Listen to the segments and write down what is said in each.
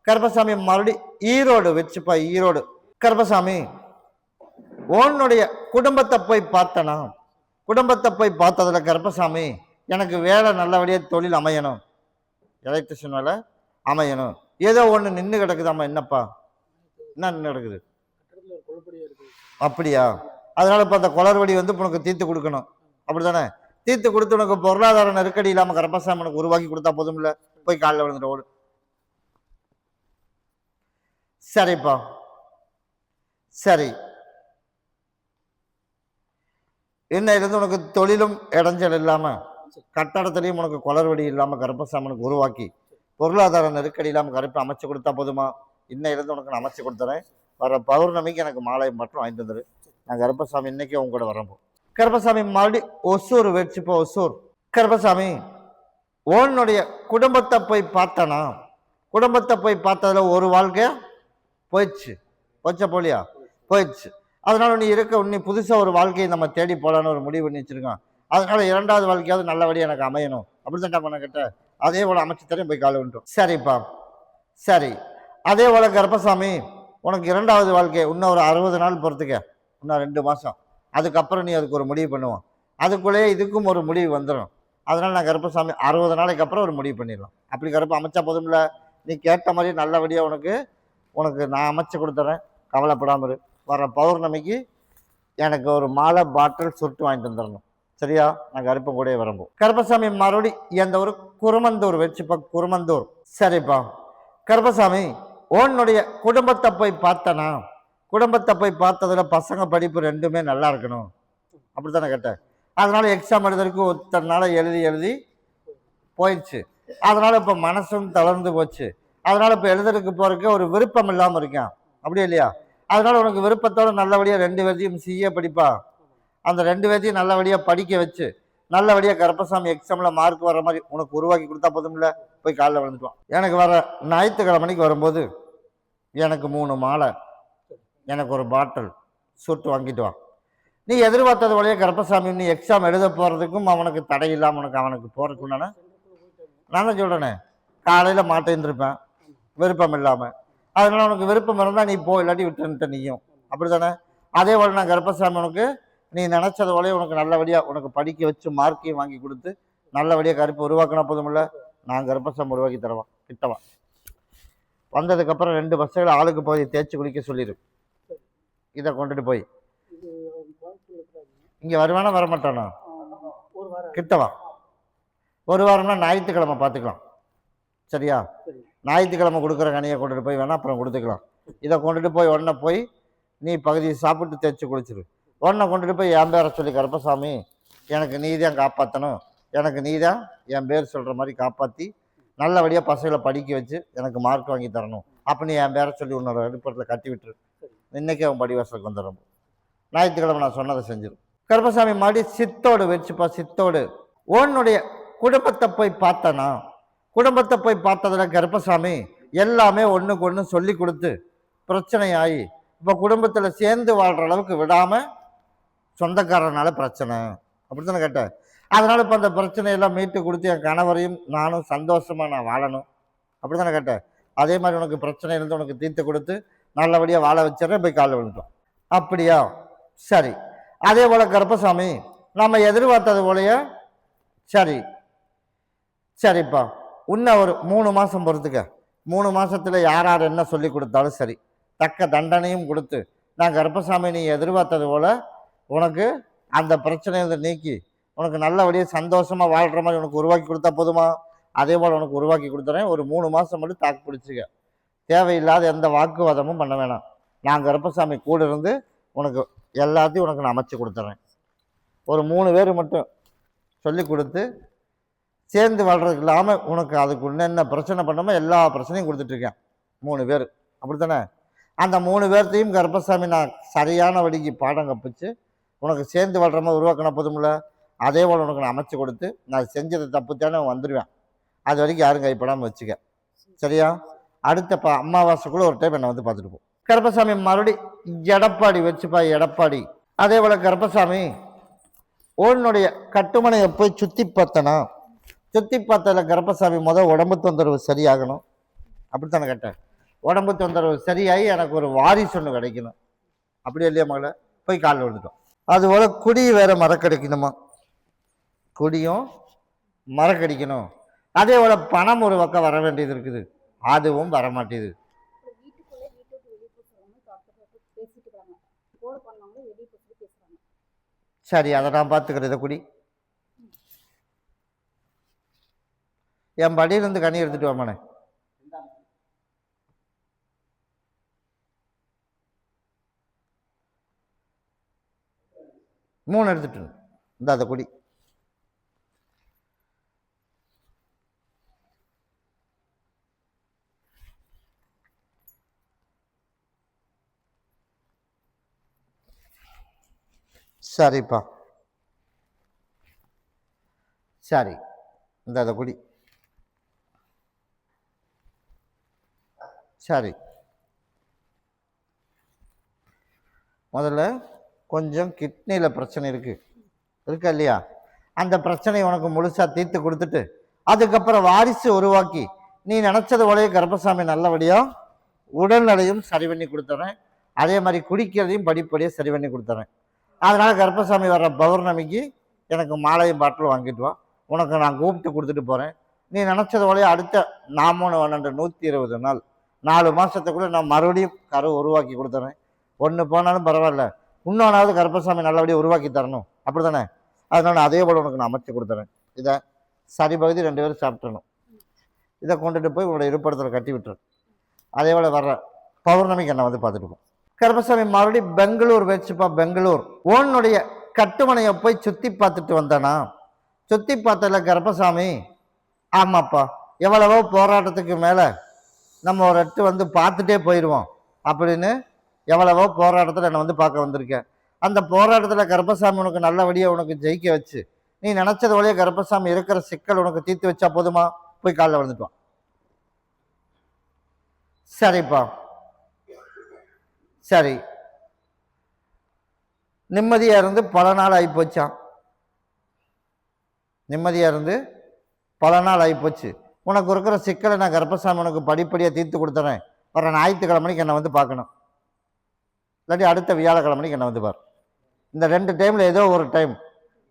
கருப்பசாமி மறுபடி ஈரோடு வச்சுப்பா, ஈரோடு. கருப்பசாமி, உன்னுடைய குடும்பத்தை போய் பார்த்தனா, குடும்பத்தை போய் பார்த்ததுல கருப்பசாமி எனக்கு வேலை நல்லபடியாக தொழில் அமையணும், எலக்ட்ரிஷியன் வேலை அமையணும். ஏதோ ஒன்று நின்று கிடக்குதாம்மா. என்னப்பா என்ன நின்று கிடக்குது? அப்படியா? அதனால இப்போ அந்த குளறுபடி வந்து உனக்கு தீர்த்து கொடுக்கணும், அப்படித்தானே? தீர்த்து கொடுத்து உனக்கு பொருளாதார நெருக்கடி இல்லாமல் கருப்பசாமி உனக்கு உருவாக்கி கொடுத்தா போதும் இல்லை? போய் காலில் விழுந்துட்டு ஓடு. சரிப்பா, சரி. இன்னையிலிருந்து உனக்கு தொழிலும் இடைஞ்சல் இல்லாம, கட்டடத்திலையும் உனக்கு குளறுபடி இல்லாம கருப்பசாமனுக்கு உருவாக்கி பொருளாதார நெருக்கடி இல்லாம கருப்பை அமைச்சு கொடுத்தா போதுமா? இன்னையிலிருந்து உனக்கு நான் அமைச்சு கொடுத்துறேன். வர பௌர்ணமிக்கு எனக்கு மாலை மட்டும் வாங்கிட்டு வந்துரு. நான் கருப்பசாமி இன்னைக்கு உங்க கூட வரப்போ. கருப்பசாமி மறுபடி ஒசூர் வச்சுப்போ, ஒசூர். கருப்பசாமி, உன்னுடைய குடும்பத்தை போய் பார்த்தனா, குடும்பத்தை போய் பார்த்ததுல ஒரு வாழ்க்கை போயிடுச்சு. போச்ச போலியா? போயிடுச்சு. அதனால நீ புதுசாக ஒரு வாழ்க்கையை நம்ம தேடி போகலான்னு ஒரு முடிவு பண்ணி வச்சிருக்கான். அதனால இரண்டாவது வாழ்க்கையாவது நல்லபடியாக எனக்கு அமையணும், அப்படித்தான் பண்ண கிட்ட. அதே போல அமைச்சு தரேன், போய் காலை வந்துட்டோம். சரிப்பா, சரி. அதே போல கருப்பசாமி, உனக்கு இரண்டாவது வாழ்க்கை இன்னும் ஒரு 60 நாள் பொறுத்துக்க, இன்னும் 2 மாதம். அதுக்கப்புறம் நீ அதுக்கு ஒரு முடிவு பண்ணுவோம். அதுக்குள்ளேயே இதுக்கும் ஒரு முடிவு வந்துடும். அதனால நான் கருப்பசாமி 60 நாளைக்கு அப்புறம் ஒரு முடிவு பண்ணிடலாம். அப்படி கருப்பை அமைச்சா போதும்ல? நீ கேட்ட மாதிரி நல்லபடியாக உனக்கு நான் அமைச்சு கொடுத்துறேன், கவலைப்படாமல் இரு. வர பௌர்ணமிக்கு எனக்கு ஒரு மாலை பாட்டில் சுருட்டு வாங்கிட்டு வந்துடணும், சரியா? நான் கருப்பம் கூட வரம்போ. கருப்பசாமி மறுபடி எந்த ஒரு குருமந்தூர் வச்சுப்பா, குருமந்தூர். சரிப்பா. கருப்பசாமி, உன்னுடைய குடும்பத்தை போய் பார்த்தனா, குடும்பத்தை போய் பார்த்ததுல பசங்க படிப்பு ரெண்டுமே நல்லா இருக்கணும், அப்படித்தானே கேட்டேன். அதனால எக்ஸாம் எழுதுறதுக்கு ஒருத்தர் நாளை எழுதி போயிடுச்சு. அதனால இப்போ மனசும் தளர்ந்து போச்சு. அதனால இப்போ எழுதுறதுக்கு போறதுக்கு ஒரு விருப்பம் இல்லாமல் இருக்கேன், அப்படியே இல்லையா? அதனால உனக்கு விருப்பத்தோட நல்லபடியாக 2 பேர்த்தையும் சிஏ படிப்பா. அந்த 2 பேர்த்தையும் நல்லபடியாக படிக்க வச்சு நல்லபடியாக கருப்பசாமி எக்ஸாம்ல மார்க் வர மாதிரி உனக்கு உருவாக்கி கொடுத்தா போதும்ல? போய் காலைல விழுந்துட்டுவான். எனக்கு வர ஞாயிற்றுக்கிழமைக்கு வரும்போது எனக்கு 3 மாலை, எனக்கு ஒரு பாட்டில் சுட்டு வாங்கிட்டு வான். நீ எதிர்பார்த்தது வழியே கருப்பசாமி நீ எக்ஸாம் எழுத போகிறதுக்கும் அவனுக்கு தடை இல்லாமல் அவனுக்கு போகிறதுக்கு உண்டான, நான் தான் சொல்கிறேனே, காலையில் மாட்டேன்ருப்பேன் விருப்பம் இல்லாமல். அதனால உனக்கு விருப்பம் இருந்தால் நீ போ, இல்லாட்டி விட்டுன்ட்டு நீயும், அப்படி தானே? அதே போல் நான் கருப்பசாமி உனக்கு நீ நினச்சது போலயே உனக்கு நல்லபடியாக உனக்கு படிக்க வச்சு மார்க்கையும் வாங்கி கொடுத்து நல்லபடியாக கருப்பு உருவாக்கினா போதுமில்ல? நான் கருப்பசாமி உருவாக்கி தருவான், கிட்டவா. வந்ததுக்கப்புறம் 2 பஸ்ஸுகளை ஆளுக்கு போய் தேய்ச்சி குளிக்க சொல்லிடு. இதை கொண்டுட்டு போய் இங்கே வருவானா வரமாட்டானா? கிட்டவா. ஒரு வாரம்னா ஞாயிற்றுக்கிழமை பார்த்துக்கலாம், சரியா? ஞாயிற்றுக்கிழமை கொடுக்குற கனியை கொண்டுட்டு போய் வேணா அப்புறம் கொடுத்துக்கலாம். இதை கொண்டுட்டு போய் உடனே போய் நீ பகுதி சாப்பிட்டு தேய்ச்சி குளிச்சிரு. உடனே கொண்டுட்டு போய் என் பேரை சொல்லி, கருப்பசாமி எனக்கு நீ தான் காப்பாற்றணும், எனக்கு நீ தான் என் பேர் சொல்கிற மாதிரி காப்பாற்றி நல்லபடியாக பசங்களை படிக்க வச்சு எனக்கு மார்க் வாங்கி தரணும். அப்போ நீ என் பேரை சொல்லி உன்னோட அடிப்படத்தில் கட்டி விட்டுரு. இன்றைக்கே அவன் படிவாசலுக்கு வந்துடும். ஞாயிற்றுக்கிழமை நான் சொன்னதை செஞ்சிடும். கருப்பசாமி மறுபடியும் சித்தோடு வச்சுப்பா, சித்தோடு. உன்னுடைய குடும்பத்தை போய் பார்த்தனா, குடும்பத்தை போய் பார்த்ததுல கருப்பசாமி எல்லாமே ஒன்றுக்கு ஒன்று சொல்லி கொடுத்து பிரச்சனையாகி இப்போ குடும்பத்தில் சேர்ந்து வாழ்கிற அளவுக்கு விடாமல் சொந்தக்காரனால பிரச்சனை, அப்படித்தானே கேட்டேன். அதனால இப்போ அந்த பிரச்சனையெல்லாம் மீட்டு கொடுத்து என் கணவரையும் நானும் சந்தோஷமாக நான் வாழணும், அப்படித்தானே கேட்டேன். அதே மாதிரி உனக்கு பிரச்சனை இருந்து உனக்கு தீர்த்து கொடுத்து நல்லபடியாக வாழ வச்சிடறேன், போய் காலில் விழுந்தோம். அப்படியா? சரி. அதே போல் கருப்பசாமி நம்ம எதிர்பார்த்தது போலயே, சரி சரிப்பா, இன்னும் ஒரு 3 மாதம் பொறுத்துக்க. 3 மாதத்தில் யார் யார் என்ன சொல்லி கொடுத்தாலும் சரி, தக்க தண்டனையும் கொடுத்து நான் கருப்பசாமி நீ எதிர்பார்த்தது போல் உனக்கு அந்த பிரச்சனையை நீக்கி உனக்கு நல்லபடியாக சந்தோஷமாக வாழ்கிற மாதிரி உனக்கு உருவாக்கி கொடுத்தா போதுமா? அதே போல் உனக்கு உருவாக்கி கொடுத்துறேன். ஒரு 3 மாதம் மட்டும் தாக்கு பிடிச்சிக்க. தேவையில்லாத எந்த வாக்குவாதமும் பண்ண வேணாம். நான் கருப்பசாமி கூட இருந்து உனக்கு எல்லாத்தையும் உனக்கு நான் அமைச்சு கொடுத்துட்றேன். ஒரு 3 பேர் மட்டும் சொல்லி கொடுத்து சேர்ந்து வாழ்றதுக்கு இல்லாமல் உனக்கு அதுக்கு என்னென்ன பிரச்சனை பண்ணாமோ எல்லா பிரச்சனையும் கொடுத்துட்ருக்கேன். 3 பேர், அப்படித்தானே? அந்த 3 பேர்த்தையும் கருப்பசாமி நான் சரியான வழிக்கு பாடம் கற்பிச்சு உனக்கு சேர்ந்து வாழ்கிற மாதிரி உருவாக்கின போதுமில்ல? அதே போல் உனக்கு நான் அமைச்சு கொடுத்து நான் செஞ்சது தப்புத்தானே வந்துடுவேன். அது வரைக்கும் யாரும் கைப்படாமல் வச்சுக்க, சரியா? அடுத்த அமாவாசைக்குள்ளே ஒரு டைம் என்னை வந்து பார்த்துட்டு போ. கருப்பசாமி மறுபடி எடப்பாடி வச்சுப்பா, எடப்பாடி. அதே போல் கருப்பசாமி உன்னுடைய கட்டுமனையை போய் சுற்றி பார்த்தனா, சுற்றி பார்த்ததில் கருப்பசாமி உடம்பு தொந்தரவு சரியாகணும், அப்படித்தானே கேட்டேன். உடம்பு தொந்தரவு சரியாகி எனக்கு ஒரு வாரிசு ஒன்று கிடைக்கணும். அப்படி இல்லையா மகளை? போய் காலில் விழுந்துட்டோம். அதுபோல் குடி வேற மறக்கடிக்கணுமா? குடியும் மறக்கடிக்கணும். அதே போல் பணம் ஒரு பக்கம் வர வேண்டியது இருக்குது, அதுவும் வரமாட்டேது. சரி, அதை நான் பார்த்துக்கிறத குடி. என் படியிலிருந்து கனி எடுத்துட்டு வாமானே. மூணு எடுத்துட்டு இந்த அதை குடி. சரிப்பா, சரி, இந்த அதை குடி. சரி, முதல்ல கொஞ்சம் கிட்னியில் பிரச்சனை இருக்கா இல்லையா? அந்த பிரச்சனை உனக்கு முழுசாக தீர்த்து கொடுத்துட்டு அதுக்கப்புறம் வாரிசு உருவாக்கி நீ நினச்சது போலயே கர்ப்பசாமி நல்லபடியாக உடல்நிலையும் சரி பண்ணி கொடுத்துறேன். அதே மாதிரி குடிக்கிறதையும் படிப்படியாக சரி பண்ணி கொடுத்துறேன். அதனால் கர்ப்பசாமி வர்ற பௌர்ணமிக்கு எனக்கு மாலையும் பாட்டில் வாங்கிட்டு வா, உனக்கு நான் கூப்பிட்டு கொடுத்துட்டு போகிறேன். நீ நினச்சது போலயே அடுத்த 120 நாள் 4 மாதத்துக்குள்ளே நான் மறுபடியும் கரு உருவாக்கி கொடுத்துறேன். ஒன்று போனாலும் பரவாயில்ல, இன்னொன்னாவது கர்ப்பசாமி நல்லபடியாக உருவாக்கி தரணும், அப்படி தானே? அதனால அதே போல் உனக்கு நான் அமைச்சு கொடுத்துறேன். இதை சரி பகுதி 2 பேரும் சாப்பிட்றணும். இதை கொண்டுட்டு போய் உங்களோட இருப்பிடத்தில் கட்டி விட்டுரு. அதே போல் வர்ற பௌர்ணமிக்கு என்னை வந்து பார்த்துட்டு போ. கர்ப்பசாமி மறுபடியும் பெங்களூர் வச்சுப்பா. பெங்களூர் உன்னுடைய கட்டுமனையை போய் சுற்றி பார்த்துட்டு வந்தானா? சுற்றி பார்த்தல கர்ப்பசாமி, ஆமாப்பா, எவ்வளவோ போராட்டத்துக்கு மேலே நம்ம ஒரு எட்டு வந்து பார்த்துட்டே போயிடுவோம் அப்படின்னு எவ்வளவோ போராட்டத்தில் என்னை வந்து பார்க்க வந்திருக்கேன். அந்த போராட்டத்தில் கர்ப்பசாமி உனக்கு நல்லபடியாக உனக்கு ஜெயிக்க வச்சு நீ நினச்சது வழியே கர்ப்பசாமி இருக்கிற சிக்கல் உனக்கு தீர்த்து வச்சா போதுமா? போய் காலில் வந்துட்டுவான். சரிப்பா, சரி. நிம்மதியாக இருந்து பல நாள் ஆகிப்போச்சான். நிம்மதியாக இருந்து பல நாள் ஆகிப்போச்சு. உனக்கு இருக்கிற சிக்கலை நான் கர்ப்பசாமி உனக்கு படிப்படியாக தீர்த்து கொடுத்துறேன். வர ஞாயிற்றுக்கிழமைக்கு என்னை வந்து பார்க்கணும், இல்லாட்டி அடுத்த வியாழக்கிழமைக்கு என்னை வந்து பார். இந்த 2 டைமில் ஏதோ ஒரு டைம்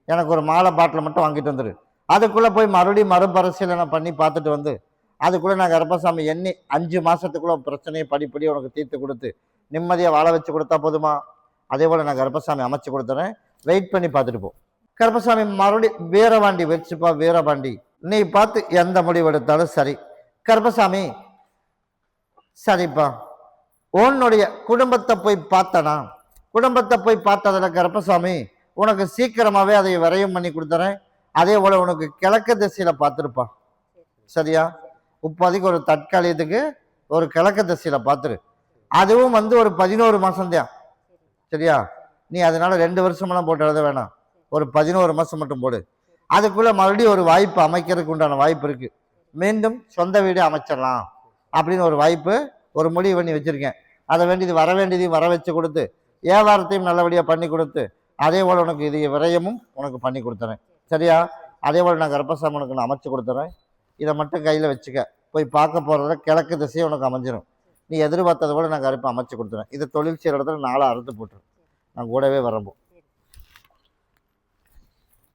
எனக்கு ஒரு மாலை பாட்டில் மட்டும் வாங்கிட்டு வந்துடு. அதுக்குள்ளே போய் மறுபடியும் மறுபரிசீலனை பண்ணி பார்த்துட்டு வந்து அதுக்குள்ளே நான் கர்ப்பசாமி எண்ணி 5 மாதத்துக்குள்ளே பிரச்சனையை படிப்படியாக உனக்கு தீர்த்து கொடுத்து நிம்மதியாக வாழ வச்சு கொடுத்தா போதுமா? அதே போல் நான் கர்ப்பசாமி அமைச்சு கொடுத்துறேன். வெயிட் பண்ணி பார்த்துட்டு போ. கர்ப்பசாமி மறுபடியும் வீரபாண்டி வச்சுப்பா. வீரபாண்டி நீ பார்த்து எந்த முடிவு எடுத்தாலும் சரி. கர்ப்பசாமி, சரிப்பா, உன்னுடைய குடும்பத்தை போய் பார்த்தனா? குடும்பத்தை போய் பார்த்ததில் கர்ப்பசாமி உனக்கு சீக்கிரமாகவே அதை விரயம் பண்ணி கொடுத்துறேன். அதே போல் உனக்கு கிழக்கு திசையில் பார்த்துருப்பா. சரியா? இப்போதைக்கு ஒரு தற்காலிகத்துக்கு ஒரு கிழக்கு திசையில் பார்த்துரு. அதுவும் வந்து ஒரு 11 மாதம்தான். சரியா? நீ அதனால 2 வருஷமெல்லாம் போட்டு எழுத வேணாம், ஒரு 11 மாதம் மட்டும் போடு. அதுக்குள்ளே மறுபடியும் ஒரு வாய்ப்பு அமைக்கிறதுக்கு உண்டான வாய்ப்பு இருக்குது. மீண்டும் சொந்த வீடு அமைச்சிடலாம் அப்படின்னு ஒரு வாய்ப்பு, ஒரு முடிவு பண்ணி வச்சுருக்கேன். அதை வேண்டியது வர வேண்டியதையும் வர வச்சு கொடுத்து வியாபாரத்தையும் நல்லபடியாக பண்ணி கொடுத்து அதே போல் உனக்கு இது விரயமும் உனக்கு பண்ணி கொடுத்துறேன். சரியா? அதே போல் நான் கர்ப்பசாமி உனக்கு நான் அமைச்சு கொடுத்துறேன். இதை மட்டும் கையில் வச்சுக்க. போய் பார்க்க போகிறத கிழக்கு திசையை உனக்கு அமைஞ்சிடும். நீ எதிர்பார்த்தது போல் நான் கருப்பை அமைச்சு கொடுத்துறேன். இதை தொழில் செய்கிற இடத்துல 4 அறுத்து போட்டுரும். நான் கூடவே வரம்போ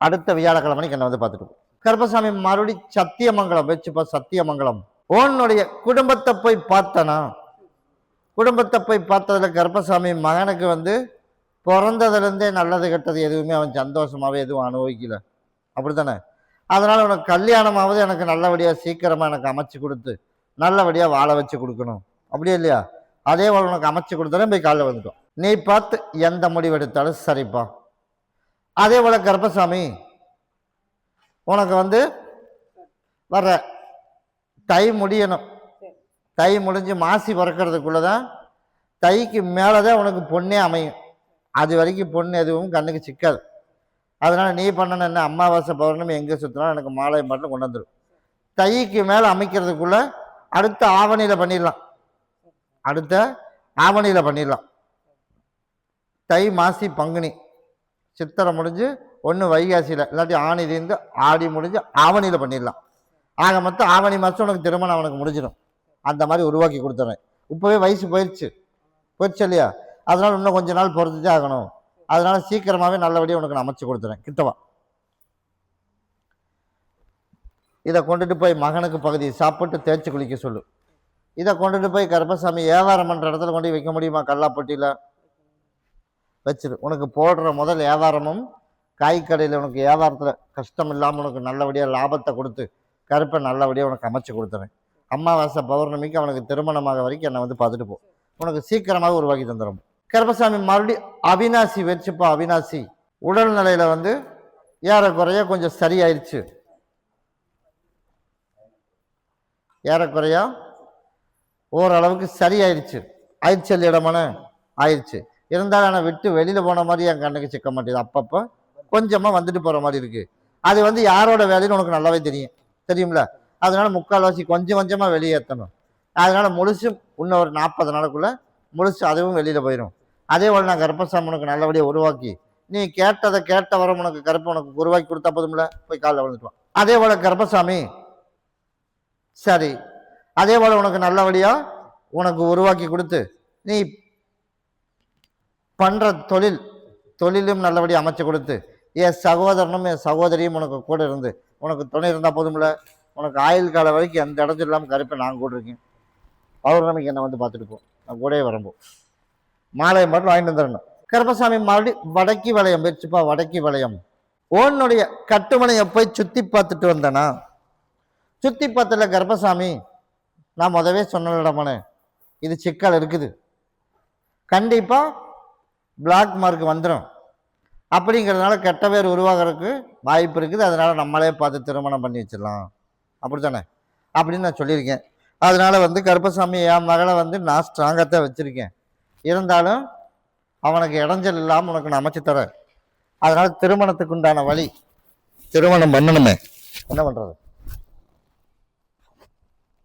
அடுத்த வியாழக்கிழமைக்கு என்னை வந்து பார்த்துட்டு. கர்ப்பசாமி மறுபடி சத்தியமங்கலம் வச்சுப்பா. சத்தியமங்கலம் உன்னுடைய குடும்பத்தை போய் பார்த்தனா? குடும்பத்தை போய் பார்த்ததுல கர்ப்பசாமி மகனுக்கு வந்து பிறந்ததுலேருந்தே நல்லது கெட்டது எதுவுமே அவன் சந்தோஷமாகவே எதுவும் அனுபவிக்கல, அப்படி தானே? அதனால் உனக்கு கல்யாணமாவது எனக்கு நல்லபடியாக சீக்கிரமாக எனக்கு அமைச்சு கொடுத்து நல்லபடியாக வாழ வச்சு கொடுக்கணும், அப்படியே இல்லையா? அதே போல் உனக்கு அமைச்சு கொடுத்தாலும் போய் காலையில் வந்துட்டோம். நீ பார்த்து எந்த முடிவெடுத்தாலும் சரிப்பா. அதே போல் கர்ப்பசாமி உனக்கு வந்து வர்ற தை முடியணும். தை முடிஞ்சு மாசி பிறக்கிறதுக்குள்ளே தான், தைக்கு மேலே தான் உனக்கு பொண்ணே அமையும். அது வரைக்கும் பொண்ணு எதுவும் கண்ணுக்கு சிக்காது. அதனால் நீ பண்ணணும் என்ன, அமாவாசை பௌர்ணமி எங்கே சுற்றினாலும் எனக்கு மாலை மட்டும் கொண்டு வந்துடும். தைக்கு மேலே அமைக்கிறதுக்குள்ளே அடுத்த ஆவணியில் பண்ணிடலாம். அடுத்த ஆவணியில் பண்ணிடலாம். தை மாசி பங்குனி சித்திரை முடிஞ்சு ஒன்று வைகாசியில், இல்லாட்டி ஆணி தீர்ந்து ஆடி முடிஞ்சு ஆவணியில் பண்ணிடலாம். ஆக மொத்தம் ஆவணி மாதம் உனக்கு திருமணம் அவனுக்கு முடிஞ்சிடும். அந்த மாதிரி உருவாக்கி கொடுத்துறேன். இப்போவே வயசு போயிடுச்சு இல்லையா? அதனால இன்னும் கொஞ்ச நாள் பொறுத்துட்டே ஆகணும். அதனால சீக்கிரமாகவே நல்லபடியாக உனக்கு நான் அமைச்சு கொடுத்துறேன். கிட்டவா, இதை கொண்டுட்டு போய் மகனுக்கு பகுதி சாப்பிட்டு தேய்ச்சி குளிக்க சொல்லு. இதை கொண்டுட்டு போய் கருப்பசாமி வியாபாரம் பண்ணுற இடத்துல கொண்டு வைக்க முடியுமா? கல்லாப்பட்டியில் வச்சிரு. உனக்கு போடுற முதல் வியாபாரமும் காய்கடையில் உனக்கு வியாபாரத்தில் கஷ்டம் இல்லாமல் உனக்கு நல்லபடியாக லாபத்தை கொடுத்து கருப்பை நல்லபடியாக உனக்கு அமைச்சு கொடுத்துறேன். அமாவாசை பௌர்ணமிக்கு அவனுக்கு திருமணமாக வரைக்கும் என்னை வந்து பார்த்துட்டு போ. உனக்கு சீக்கிரமாக உருவாக்கி தந்துடும். கருப்பசாமி மறுபடியும் அவினாசி வச்சுப்பா. அவினாசி உடல்நிலையில வந்து ஏறக்குறைய கொஞ்சம் சரியாயிருச்சு. ஏறக்குறைய ஓரளவுக்கு சரியாயிருச்சு. ஆயிடுச்சு இடமான ஆயிடுச்சு. இருந்தாலும் ஆனால் விட்டு வெளியில் போன மாதிரி என் கண்ணுக்கு சிக்க மாட்டேது. அப்பப்போ கொஞ்சமாக வந்துட்டு போகிற மாதிரி இருக்குது. அது வந்து யாரோட வேலைன்னு உனக்கு நல்லாவே தெரியும்ல. அதனால முக்கால்வாசி கொஞ்சம் கொஞ்சமாக வெளியேற்றணும். அதனால முழுசு இன்னும் ஒரு 40 நாளுக்குள்ளே முழுசு அதுவும் வெளியில் போயிடும். அதே போல் நான் கருப்பசாமி உனக்கு நல்லபடியாக உருவாக்கி நீ கேட்ட வரம் உனக்கு கருப்பை உனக்கு உருவாக்கி கொடுத்தா போதும்ல. போய் காலில் விழுந்துட்டுவான். அதே போல் கருப்பசாமி சரி, அதே போல் உனக்கு நல்லபடியாக உனக்கு உருவாக்கி கொடுத்து நீ பண்ணுற தொழிலும் நல்லபடியாக அமைச்சு கொடுத்து என் சகோதரனும் என் சகோதரியும் உனக்கு கூட இருந்து உனக்கு துணை இருந்தால் போதும்ல. உனக்கு ஆயுள் காலம் வரைக்கும் எந்த இடத்துல இல்லாமல் கருப்பை நான் கூட இருக்கேன். பௌர்ணமிக்கு என்னை வந்து பார்த்துட்டு போ. நான் கூடவே வரம்போ. மாலையை மட்டும் வாங்கிட்டு வந்துடணும். கருப்பசாமி மறுபடியும் வடக்கி வளையம் போயிடுச்சுப்பா. வடக்கி வளையம் உன்னுடைய கட்டுமனையை போய் சுற்றி பார்த்துட்டு வந்தேனா? சுற்றி பார்த்தல கருப்பசாமி, நான் முதவே சொன்னடமானே இது சிக்கல் இருக்குது, கண்டிப்பாக பிளாக் மார்க் வந்துடும். அப்படிங்கிறதுனால கெட்ட பேர் உருவாகிறதுக்கு வாய்ப்பு இருக்குது. அதனால நம்மளே பார்த்து திருமணம் பண்ணி வச்சிடலாம், அப்படி தானே அப்படின்னு நான் சொல்லியிருக்கேன். அதனால வந்து கருப்பசாமி என் மகளை வந்து நான் ஸ்ட்ராங்காக தான் வச்சுருக்கேன். இருந்தாலும் அவனுக்கு இடைஞ்சல் இல்லாமல் உனக்கு நான் அமைச்சு தரேன். அதனால திருமணத்துக்கு உண்டான வழி திருமணம் பண்ணணுமே, என்ன பண்ணுறது?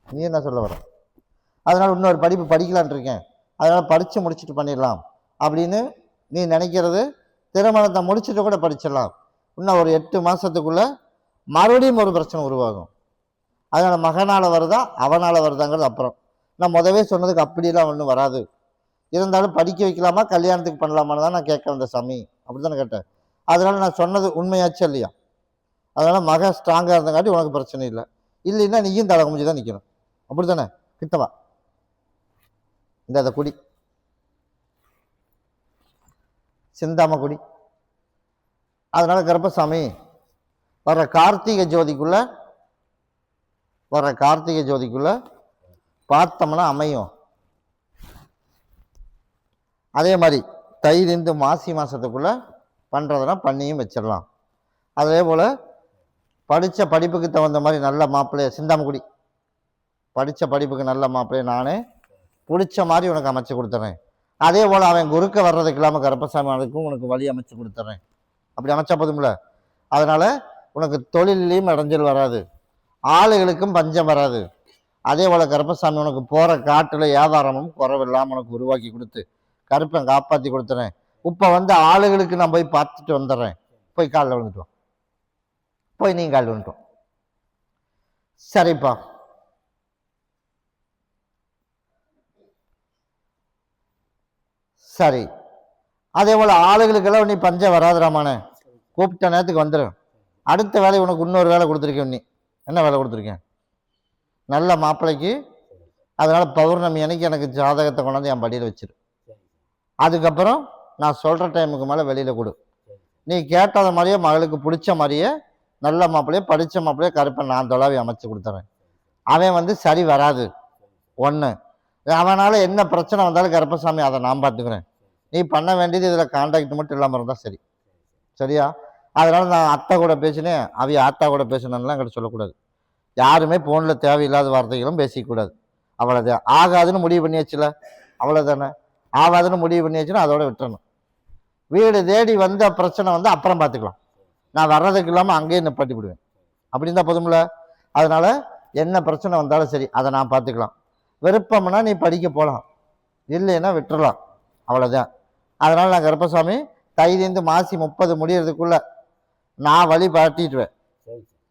நீ என்ன சொல்ல வர? அதனால இன்னொரு படிப்பு படிக்கலான் இருக்கேன். அதனால படித்து முடிச்சுட்டு பண்ணிடலாம் அப்படின்னு நீ நினைக்கிறது. திருமணத்தை முடிச்சுட்டு கூட படிச்சிடலாம். இன்னும் ஒரு 8 மாதத்துக்குள்ளே மறுபடியும் ஒரு பிரச்சனை உருவாகும். அதனால் மகனால் வருதா அவனால் வருதாங்கிறது அப்புறம். நான் முதவே சொன்னதுக்கு அப்படிலாம் ஒன்றும் வராது. இருந்தாலும் படிக்க வைக்கலாமா கல்யாணத்துக்கு பண்ணலாமான்னு தான் நான் கேட்க வந்த சாமி. அப்படி தானே கேட்டேன். அதனால் நான் சொன்னது உண்மையாச்சு இல்லையா? அதனால் மக ஸ்ட்ராங்காக இருந்தங்காட்டி உனக்கு பிரச்சனை இல்லை. இல்லைன்னா நீயும் தலை குமிஞ்சு தான் நிற்கணும், அப்படி தானே? கிட்டவா, இந்த குடி சிந்தாம குடி. அதனால கருப்பசாமி வர கார்த்திகை ஜோதிக்குள்ள பார்த்தோம்னா அமையும். அதே மாதிரி தை மாசி மாதத்துக்குள்ளே பண்ணுறதுனா பண்ணியும் வச்சிடலாம். அதே போல் படித்த படிப்புக்கு தகுந்த மாதிரி நல்ல மாப்பிள்ளைய சிந்தாமக்குடி படித்த படிப்புக்கு நல்ல மாப்பிள்ளைய நானே பிடிச்ச மாதிரி உனக்கு அமைச்சு கொடுத்துட்றேன். அதே போல் அவன் குறுக்க வர்றதுக்கு இல்லாமல் கருப்பசாமி அதுக்கும் உனக்கு வழி அமைச்சு கொடுத்துட்றேன். அப்படி அமைச்சா போதும்ல. அதனால் உனக்கு தொழிலையும் இடைஞ்சல் வராது, ஆளுகளுக்கும் பஞ்சம் வராது. அதே போல் கருப்பசாமி உனக்கு போகிற காட்டில் வியாபாரமும் குறைவில்லாமல் உனக்கு உருவாக்கி கொடுத்து கருப்பை காப்பாற்றி கொடுத்துறேன். இப்போ வந்து ஆளுகளுக்கு நான் போய் பார்த்துட்டு வந்துடுறேன். போய் காலில் விழுந்துட்டோம். போய் நீங்கள் காலில் விழுந்துட்டோம். சரிப்பா, சரி. அதே போல் ஆளுகளுக்கெல்லாம் நீ பஞ்சம் வராதுராமானே. கூப்பிட்ட நேரத்துக்கு வந்துடும். அடுத்த வேலை உனக்கு இன்னொரு வேலை கொடுத்துருக்கேன். நீ என்ன வேலை கொடுத்துருக்கேன்? நல்ல மாப்பிள்ளைக்கு. அதனால் பௌர்ணமி அன்னைக்கு எனக்கு ஜாதகத்தை கொண்டாந்து என் படியில் வச்சிரு. அதுக்கப்புறம் நான் சொல்கிற டைமுக்கு மேலே வெளியில் கொடு. நீ கேட்டத மாதிரியே மகளுக்கு பிடிச்ச மாதிரியே நல்ல மாப்பிள்ளையே படித்த மாப்பிள்ளையே கருப்பை நான் தொலைவி அமைச்சு கொடுத்துறேன். அவன் வந்து சரி வராது. ஒன்று, அவனால் என்ன பிரச்சனை வந்தாலும் கருப்பசாமி அதை நான் பார்த்துக்கிறேன். நீ பண்ண வேண்டியது இதில் கான்டாக்ட் மட்டும் இல்லாமல் இருந்தால் சரி, சரியா? அதனால் நான் அத்தை கூட பேசினேன், அவைய ஆத்தா கூட பேசினேன்லாம் என்கிட்ட சொல்லக்கூடாது. யாருமே ஃபோனில் தேவையில்லாத வார்த்தைகளும் பேசிக்கூடாது. அவ்வளோதான். ஆகாதுன்னு முடிவு பண்ணியாச்சுல, அவ்வளோதானே. ஆகாதுன்னு முடிவு பண்ணியாச்சுன்னா அதோட விட்டுறணும். வீடு தேடி வந்த பிரச்சனை வந்து அப்புறம் பார்த்துக்கலாம். நான் வர்றதுக்கு இல்லாமல் அங்கேயே நிப்பாட்டி விடுவேன். அப்படி இருந்தால் போதும்ல. அதனால் என்ன பிரச்சனை வந்தாலும் சரி அதை நான் பார்த்துக்கலாம். விருப்பம்னா நீ படிக்க போகலாம், இல்லைன்னா விட்டுறலாம், அவ்வளோதான். அதனால் நான் கருப்பசாமி தை மாசி 30 முடியறதுக்குள்ள நான் வழி பாட்டிட்டுவேன்.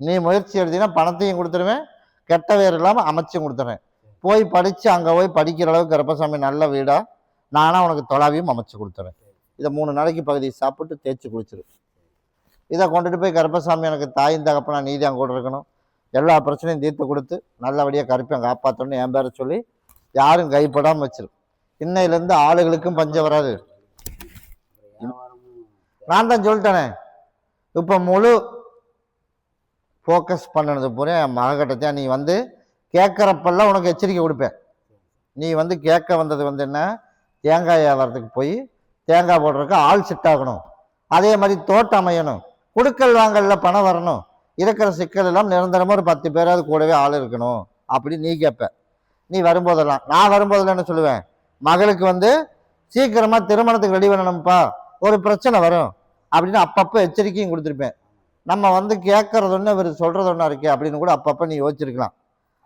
நீ முயற்சி எடுத்தீங்கன்னா பணத்தையும் கொடுத்துருவேன், கெட்ட வேறு இல்லாமல் அமைச்சும் கொடுத்துருவேன். போய் படித்து அங்கே போய் படிக்கிற அளவுக்கு கருப்பசாமி நல்ல வீடாக நானாக உனக்கு தொலாவியும் அமைச்சு கொடுத்துறேன். இதை 3 நாளைக்கு பகுதி சாப்பிட்டு தேய்ச்சி குளிச்சிரு. இதை கொண்டுட்டு போய் கருப்பசாமி எனக்கு தாயின் தகப்பனா நீதியாக கூட இருக்கணும், எல்லா பிரச்சனையும் தீர்த்து கொடுத்து நல்லபடியாக கருப்பையும் காப்பாற்றணும்னு என் பேரை சொல்லி யாரும் கைப்படாமல் வச்சிரு. இன்னையிலேருந்து ஆளுகளுக்கும் பஞ்சம் வராது. நான் தான் சொல்லிட்டேனே. இப்போ முழு ஃபோக்கஸ் பண்ணினது பூரா என் மகக்கிட்டத்தையும் நீ வந்து கேட்குறப்பெல்லாம் உனக்கு எச்சரிக்கை கொடுப்பேன். நீ வந்து கேட்க வந்தது வந்து என்ன, தேங்காய் வியாபாரத்துக்கு போய் தேங்காய் போடுறதுக்கு ஆள் செட் ஆகணும், அதே மாதிரி தோட்டம் அமையணும், குடுக்கல் வாங்கல்ல பணம் வரணும், இருக்கிற சிக்கல் எல்லாம் நிரந்தரமாக ஒரு 10 பேராவது கூடவே ஆள் இருக்கணும் அப்படின்னு நீ கேட்ப. நீ வரும்போதெல்லாம் நான் வரும்போதெல்லாம் என்ன சொல்லுவேன், மகளுக்கு வந்து சீக்கிரமாக திருமணத்துக்கு ரெடி பண்ணணும்ப்பா, ஒரு பிரச்சனை வரும் அப்படின்னு அப்பப்போ எச்சரிக்கையும் கொடுத்துருப்பேன். நம்ம வந்து கேட்கறது ஒன்று இவர் சொல்கிறது ஒன்றா இருக்கே அப்படின்னு கூட அப்பப்போ நீ யோசிச்சிருக்கலாம்.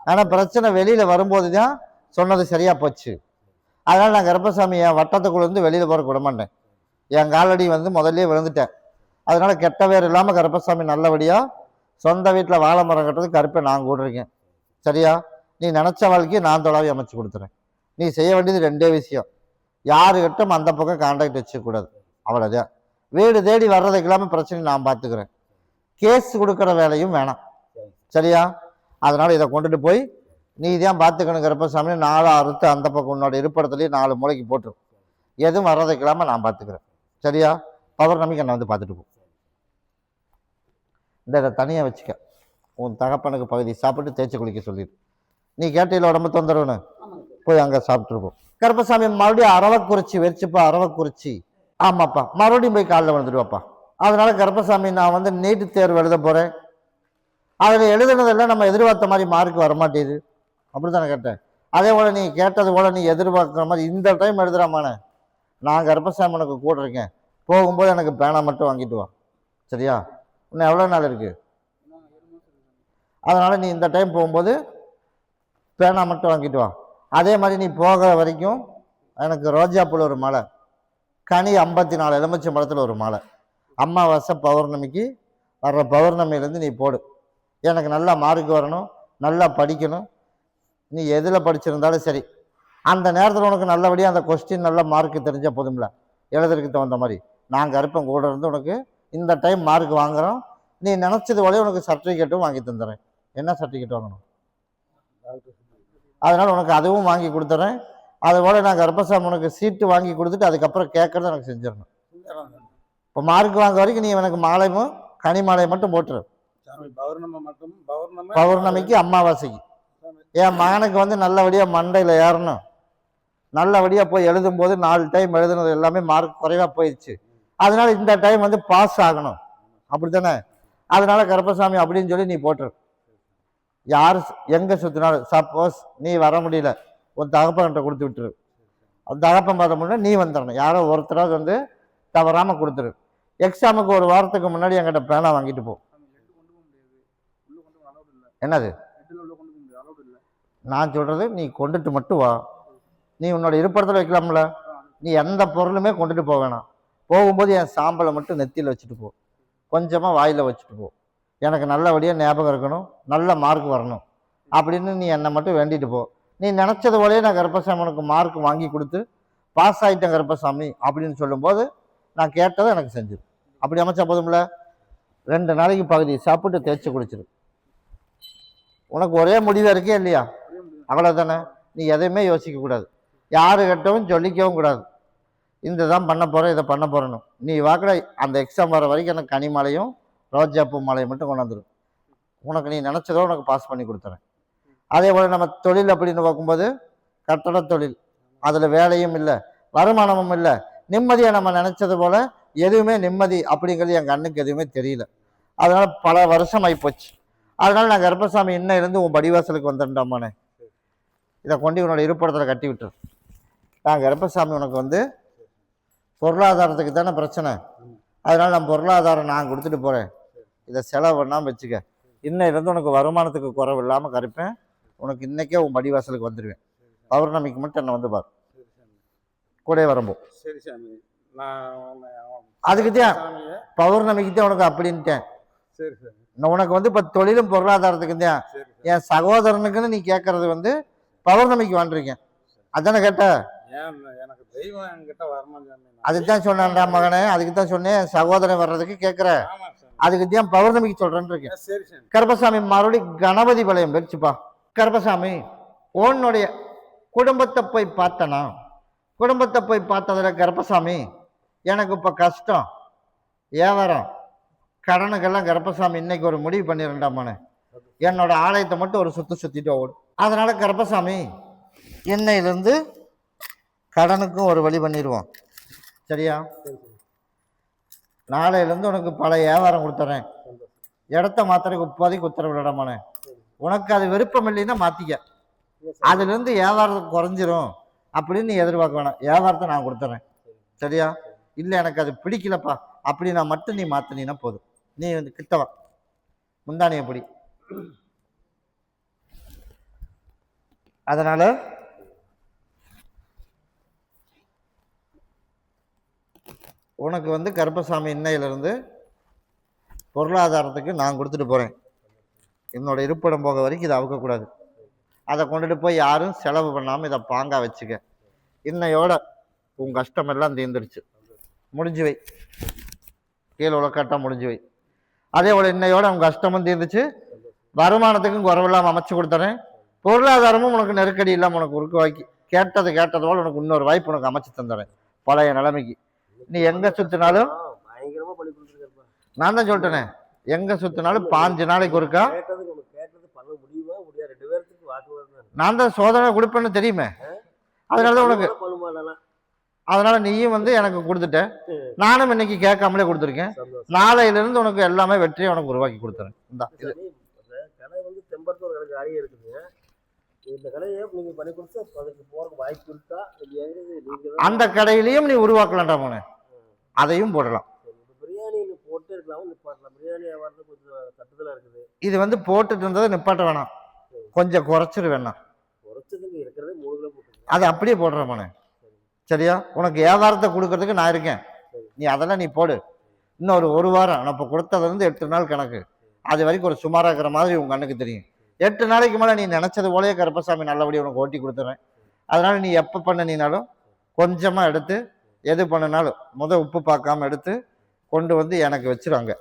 ஆனால் பிரச்சனை வெளியில் வரும்போது தான் சொன்னது சரியாக போச்சு. அதனால் நான் கருப்பசாமி என் வட்டத்துக்குள்ளேருந்து வெளியில் போகிற விட மாட்டேன். என் காலடி வந்து முதல்ல விழுந்துட்டேன். அதனால் கெட்ட பேர் இல்லாமல் கருப்பசாமி நல்லபடியாக சொந்த வீட்டில் வாழை மரம் கட்டுறது கருப்பை நான் கூட இருக்கேன். சரியா? நீ நினச்ச வாழ்க்கையை நான் தொடாவி அமைச்சு கொடுத்துறேன். நீ செய்ய வேண்டியது 2 விஷயம். யாருக்கிட்டும் அந்த பக்கம் கான்டாக்ட் வச்சுக்கூடாது, அவ்வளோதான். வீடு தேடி வர்றதுக்கு இல்லாமல் பிரச்சனை நான் பார்த்துக்கிறேன். கேஸ் கொடுக்குற வேலையும் வேணாம். சரியா? அதனால் இதை கொண்டுட்டு போய் நீ தான் பார்த்துக்கணும் கருப்பசாமி. 4 அறுத்து அந்த பக்கம் உன்னோட இருப்பிடத்துலேயே 4 மூளைக்கு போட்டுரும். எதுவும் வர்றதுக்கு இல்லாமல் நான் பார்த்துக்கிறேன். சரியா? பௌர்ணமிக்கு என்னை வந்து பார்த்துட்டு போ. இதை தனியாக வச்சுக்க. உன் தகப்பனுக்கு பகுதி சாப்பிட்டு தேய்ச்சி குளிக்க சொல்லிடு. நீ கேட்டையில் உடம்பு தொந்தரவுன்னு போய் அங்கே சாப்பிட்டுருப்போம். கருப்பசாமி மறுபடியும் அரவக்குறிச்சி வச்சுப்பா. அரவக்குறிச்சி ஆமாப்பா, மறுபடியும் போய் காலைல வந்துடுவாப்பா. அதனால கருப்பசாமி நான் வந்து நீட்டு தேர்வு எழுத போகிறேன். அதில் எழுதுனதெல்லாம் நம்ம எதிர்பார்த்த மாதிரி மார்க் வரமாட்டேது. அப்படி தானே கேட்டேன். அதே போல் நீ கேட்டது போல் நீ எதிர்பார்க்குற மாதிரி இந்த டைம் எழுதுறாமானே, நான் கருப்பசாமி உனக்கு கூட இருக்கேன். போகும்போது எனக்கு பேனா மட்டும் வாங்கிட்டு வா. சரியா? இன்னும் எவ்வளோ நாள் இருக்குது? அதனால் நீ இந்த டைம் போகும்போது பேனா மட்டும் வாங்கிட்டு வா. அதே மாதிரி நீ போகிற வரைக்கும் எனக்கு ரோஜாப்பூவில் ஒரு மாலை, கனி 54 எலுமிச்சை பழத்தில் ஒரு மாலை, அமாவாசை பௌர்ணமிக்கு வர்ற பௌர்ணமியிலேருந்து நீ போடு. எனக்கு நல்லா மார்க் வரணும், நல்லா படிக்கணும். நீ எதில் படிச்சிருந்தாலும் சரி, அந்த நேரத்தில் உனக்கு நல்லபடியாக அந்த கொஸ்டின் நல்ல மார்க்கு தெரிஞ்ச போதும்ல, எழுதுறதுக்கு தகுந்த மாதிரி நான் கருப்பன் கூட இருந்து உனக்கு இந்த டைம் மார்க் வாங்குகிறோம். நீ நினச்சது போலே உனக்கு சர்டிஃபிகேட்டும் வாங்கி தந்துடுறேன். என்ன சர்டிஃபிகேட் வாங்கணும்? அதனால் உனக்கு அதுவும் வாங்கி கொடுத்துட்றேன். அதுபோல் நான் கருப்பசாமி உனக்கு சீட்டு வாங்கி கொடுத்துட்டு அதுக்கப்புறம் கேட்குறத எனக்கு செஞ்சிடணும். இப்போ மார்க் வாங்க வரைக்கும் நீ எனக்கு மாலையும் கனி மாலையை மட்டும் போட்டுரு. பௌர்ணமிக்கு அமாவாசைக்கு என் மகனுக்கு வந்து நல்லபடியாக மண்டையில் ஏறணும். நல்லபடியாக போய் எழுதும்போது 4 டைம் எழுதுனது எல்லாமே மார்க் குறைவாக போயிடுச்சு. அதனால இந்த டைம் வந்து பாஸ் ஆகணும். அப்படி தானே? அதனால கருப்பசாமி அப்படின்னு சொல்லி நீ போட்டுரு. யார் எங்கே சுற்றினாலும் சப்போஸ் நீ வர முடியல, உன் தகப்பன்கிட்ட கொடுத்து விட்டுரு. அந்த தகப்பன் பார்த்த முன்னாடி நீ வந்துடணும். யாரோ ஒருத்தராக வந்து தவறாமல் கொடுத்துரு. எக்ஸாமுக்கு ஒரு வாரத்துக்கு முன்னாடி என்கிட்ட பேனா வாங்கிட்டு போ. என்னது நான் சொல்கிறது? நீ கொண்டுட்டு மட்டும் வா. நீ உன்னோட இருப்பிடத்தில் வைக்கலாம்ல. நீ எந்த பொருளுமே கொண்டுட்டு போக வேணாம். போகும்போது என் சாம்பலை மட்டும் நெத்தியில் வச்சுட்டு போ, கொஞ்சமாக வாயில் வச்சுட்டு போ. எனக்கு நல்லபடியாக ஞாபகம் இருக்கணும், நல்ல மார்க் வரணும் அப்படின்னு நீ என்னை மட்டும் வேண்டிட்டு போ. நீ நினச்சது போலே நான் கருப்பசாமி உனக்கு மார்க் வாங்கி கொடுத்து பாஸ் ஆகிட்டேன் கருப்பசாமி அப்படின்னு சொல்லும்போது நான் கேட்டதை எனக்கு செஞ்சிரு. அப்படி அமைச்சா போதும்ல. 2 நாளைக்கு பகுதி சாப்பிட்டு தேய்ச்சி குடிச்சிரு. உனக்கு ஒரே முடிவாக இருக்கே இல்லையா? அவ்வளோதானே. நீ எதையுமே யோசிக்கக்கூடாது, யாருக்கிட்டவும் சொல்லிக்கவும் கூடாது. இந்த தான் பண்ண போகிறேன், இதை பண்ண போகிறேன்னு. நீ வாக்கில் அந்த எக்ஸாம் வர வரைக்கும் எனக்கு கனி மாலையும் ரோஜாப்பூ மாலையும் மட்டும் கொண்டாந்துடும். உனக்கு நீ நினச்சதோ உனக்கு பாஸ் பண்ணி கொடுத்துறேன். அதே போல் நம்ம தொழில் அப்படின்னு பார்க்கும்போது கட்டட தொழில், அதில் வேலையும் இல்லை, வருமானமும் இல்லை, நிம்மதியாக நம்ம நினச்சது போல் எதுவுமே நிம்மதி அப்படிங்கிறது என் கண்ணுக்கு எதுவுமே தெரியல. அதனால் பல வருஷம் ஆகிப்போச்சு. அதனால் நான் கருப்பசாமி இன்னையிலேருந்து உன் படிவாசலுக்கு வந்துட்டாமானே, இதை கொண்டு உன்னோட இருப்பிடத்தில் கட்டி விட்டுரு. நான் கருப்பசாமி உனக்கு வந்து பொருளாதாரத்துக்கு தானே பிரச்சனை. அதனால் நான் பொருளாதாரம் நான் கொடுத்துட்டு போகிறேன். இதை செலவு பண்ணாமல் வச்சுக்க. இன்னையிலேருந்து உனக்கு வருமானத்துக்கு குறைவு இல்லாமல் கருப்பேன். உனக்கு இன்றைக்கே உன் படிவாசலுக்கு வந்துடுவேன். பௌர்ணமிக்கு மட்டும் என்னை வந்து பார், கூட வரம்போ. சரி சாமி, அதுக்குத்தான் பௌர்ணமிக்குத்தான் உனக்கு அப்படின்ட்டேன். சரி சார். உனக்கு வந்து இப்போ தொழிலும் பொருளாதாரத்துக்கு தான். என் சகோதரனுக்குன்னு நீ கேட்கறது வந்து பௌர்ணமிக்கு வந்துருக்கேன். அதானே கேட்ட? ஏன் எனக்கு தெய்வம் என்கிட்ட வரணும். அதுதான் சொன்னான்டா மகனே, அதுக்கு தான் சொன்னேன் சகோதரன் வர்றதுக்கு கேட்குற, அதுக்கு தான் பௌர்ணமிக்கு சொல்றேன்னு இருக்கேன். சரி சரி. கருப்பசாமி மறுபடியும் கணபதி பாளையம் போயிடுச்சுப்பா. கருப்பசாமி உன்னுடைய குடும்பத்தை போய் பார்த்தனா, குடும்பத்தை போய் பார்த்ததுல கருப்பசாமி எனக்கு இப்போ கஷ்டம், வியாபாரம், கடனுக்கெல்லாம் கருப்பசாமி இன்னைக்கு ஒரு முடிவு பண்ணிடுறேன்டாமானே, என்னோட ஆலயத்தை மட்டும் ஒரு சுத்திட்டு ஓடும். அதனால கருப்பசாமி இன்னையிலிருந்து கடனுக்கும் ஒரு வழி பண்ணிடுவோம். சரியா? நாளையிலேருந்து உனக்கு பல வியாபாரம் கொடுத்துறேன். இடத்த மாத்திரைக்கு இப்போதைக்கு உத்தரவிடமானே, உனக்கு அது விருப்பம் இல்லைன்னா மாற்றிக்க. அதுலேருந்து வியாபாரம் குறைஞ்சிரும் அப்படின்னு நீ எதிர்பார்க்க வேணாம். வியாபாரத்தை நான் கொடுத்துட்றேன். சரியா? இல்லை எனக்கு அது பிடிக்கலப்பா அப்படின்னா மட்டும் நீ மாற்றினா போதும். நீ வந்து கிட்டவா முந்தானி எப்படி. அதனால உனக்கு வந்து கருப்பசாமி இன்னையிலிருந்து பொருளாதாரத்துக்கு நான் கொடுத்துட்டு போகிறேன். என்னோட இருப்பிடம் போக வரைக்கும் இதை அவுக்கக்கூடாது. அதை கொண்டுட்டு போய் யாரும் செலவு பண்ணாமல் இதை பாங்கா வச்சுக்க. இன்னையோட உன் கஷ்டமெல்லாம் தீர்ந்துருச்சு, முடிஞ்சு வை. கீழே உலக்காட்டாக முடிஞ்சு வை. அதே போல் இன்னையோட உன் கஷ்டமும் தீர்ந்துச்சு, வருமானத்துக்கும் குறவில்லாமல் அமைச்சு கொடுத்துறேன். பொருளாதாரமும் உனக்கு நெருக்கடி இல்லாமல் உனக்கு உருவாக்கி கேட்டது போல் உனக்கு இன்னொரு வாய்ப்பு உனக்கு அமைச்சு தந்துறேன். பழைய நிலைமைக்கு நீ எங்கே சுற்றினாலும் நான் தான் சொல்லிட்டேனே, எங்கே சுற்றினாலும் 5 நாளைக்கு ஒருக்கா நான் தான் சோதனை கொடுப்பேன்னு தெரியுமே. அதனாலதான் உனக்கு, அதனால நீயும் வந்து எனக்கு கொடுத்துட்ட, நானும் இன்னைக்கு கேட்காமலே கொடுத்துருக்கேன். நாளையிலிருந்து உனக்கு எல்லாமே வெற்றியை உனக்கு உருவாக்கி கொடுத்துறேன். இந்த அந்த கடையிலையும் நீ உருவாக்கலாம்டா மோனே, அதையும் போடலாம். இது வந்து போட்டுட்டு இருந்ததை நிப்பாட்ட வேணாம், கொஞ்சம் குறைச்சிரு வேணாம், அதை அப்படியே போடுற மோனே. சரியா? உனக்கு வியாபாரத்தை கொடுக்கறதுக்கு நான் இருக்கேன், நீ அதெல்லாம் நீ போடு. இன்னொரு 1 வாரம் நான் இப்போ கொடுத்ததுலேருந்து 8 நாள் கணக்கு, அது வரைக்கும் ஒரு சுமாராக இருக்கிற மாதிரி உங்க கண்ணுக்கு தெரியும். 8 நாளைக்கு மேலே நீ நினைச்சது போலயே கருப்பசாமி நல்லபடியாக உனக்கு ஓட்டி கொடுத்துறேன். அதனால நீ எப்போ பண்ணினாலும் கொஞ்சமாக எடுத்து எது பண்ணினாலும் உப்பு பார்க்காம எடுத்து கொண்டு வந்து எனக்கு வச்சிருவாங்க.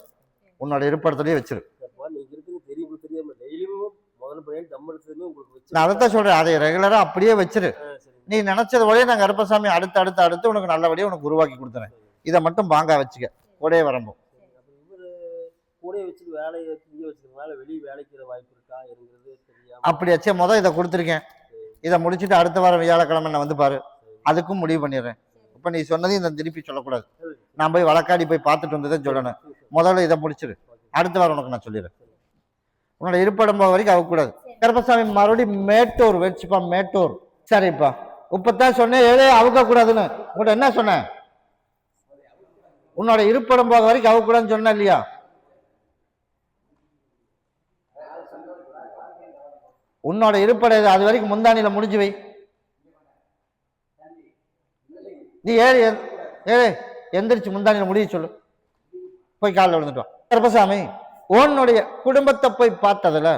உன்னோட இருப்பிடத்துலயே வச்சிரு. நான் அதைத்தான் சொல்றேன், அதை ரெகுலரா அப்படியே வச்சிரு. நீ நினைச்சது போலயே நான் கருப்பசாமி அடுத்து உனக்கு நல்லபடியாக உனக்கு உருவாக்கி கொடுத்துறேன். இதை மட்டும் பாங்கா வச்சுக்க. கூடயே வரம்பும் அப்படியாச்சே. இதை கொடுத்துருக்கேன், இதை முடிச்சுட்டு அடுத்த வாரம் வியாழக்கிழமை நான் வந்து பாரு, அதுக்கும் முடிவு பண்ணிடுறேன். இப்ப நீ சொன்னதையும் இந்த திருப்பி சொல்லக்கூடாது, நான் போய் வழக்காடி போய் பார்த்துட்டு வந்ததான் சொல்லணும். முதல்ல இதை முடிச்சிரு, அடுத்த வாரம் உனக்கு நான் சொல்லிடுறேன். உன்னோட இருப்பிடம் போக வரைக்கும் அவுக்கக்கூடாது. கருப்பசாமி மறுபடியும் மேட்டூர் வச்சுப்பா. மேட்டூர் சரிப்பா. இப்பத்தான் சொன்னேன் ஏதே அவுக்க கூடாதுன்னு. உங்கள்கிட்ட என்ன சொன்னேன்? உன்னோட இருப்பிடம் போக வரைக்கும் அவுக்கக்கூடாதுன்னு சொன்ன இல்லையா? உன்னோட இருப்படை அது வரைக்கும் முந்தானியில முடிஞ்சு வை. நீ ஏழு எந்திரிச்சு முந்தானியில முடிய சொல்லு, போய் காலில் விழுந்துட்டு வா. கருப்பசாமி உன்னுடைய குடும்பத்தை போய் பார்த்ததுல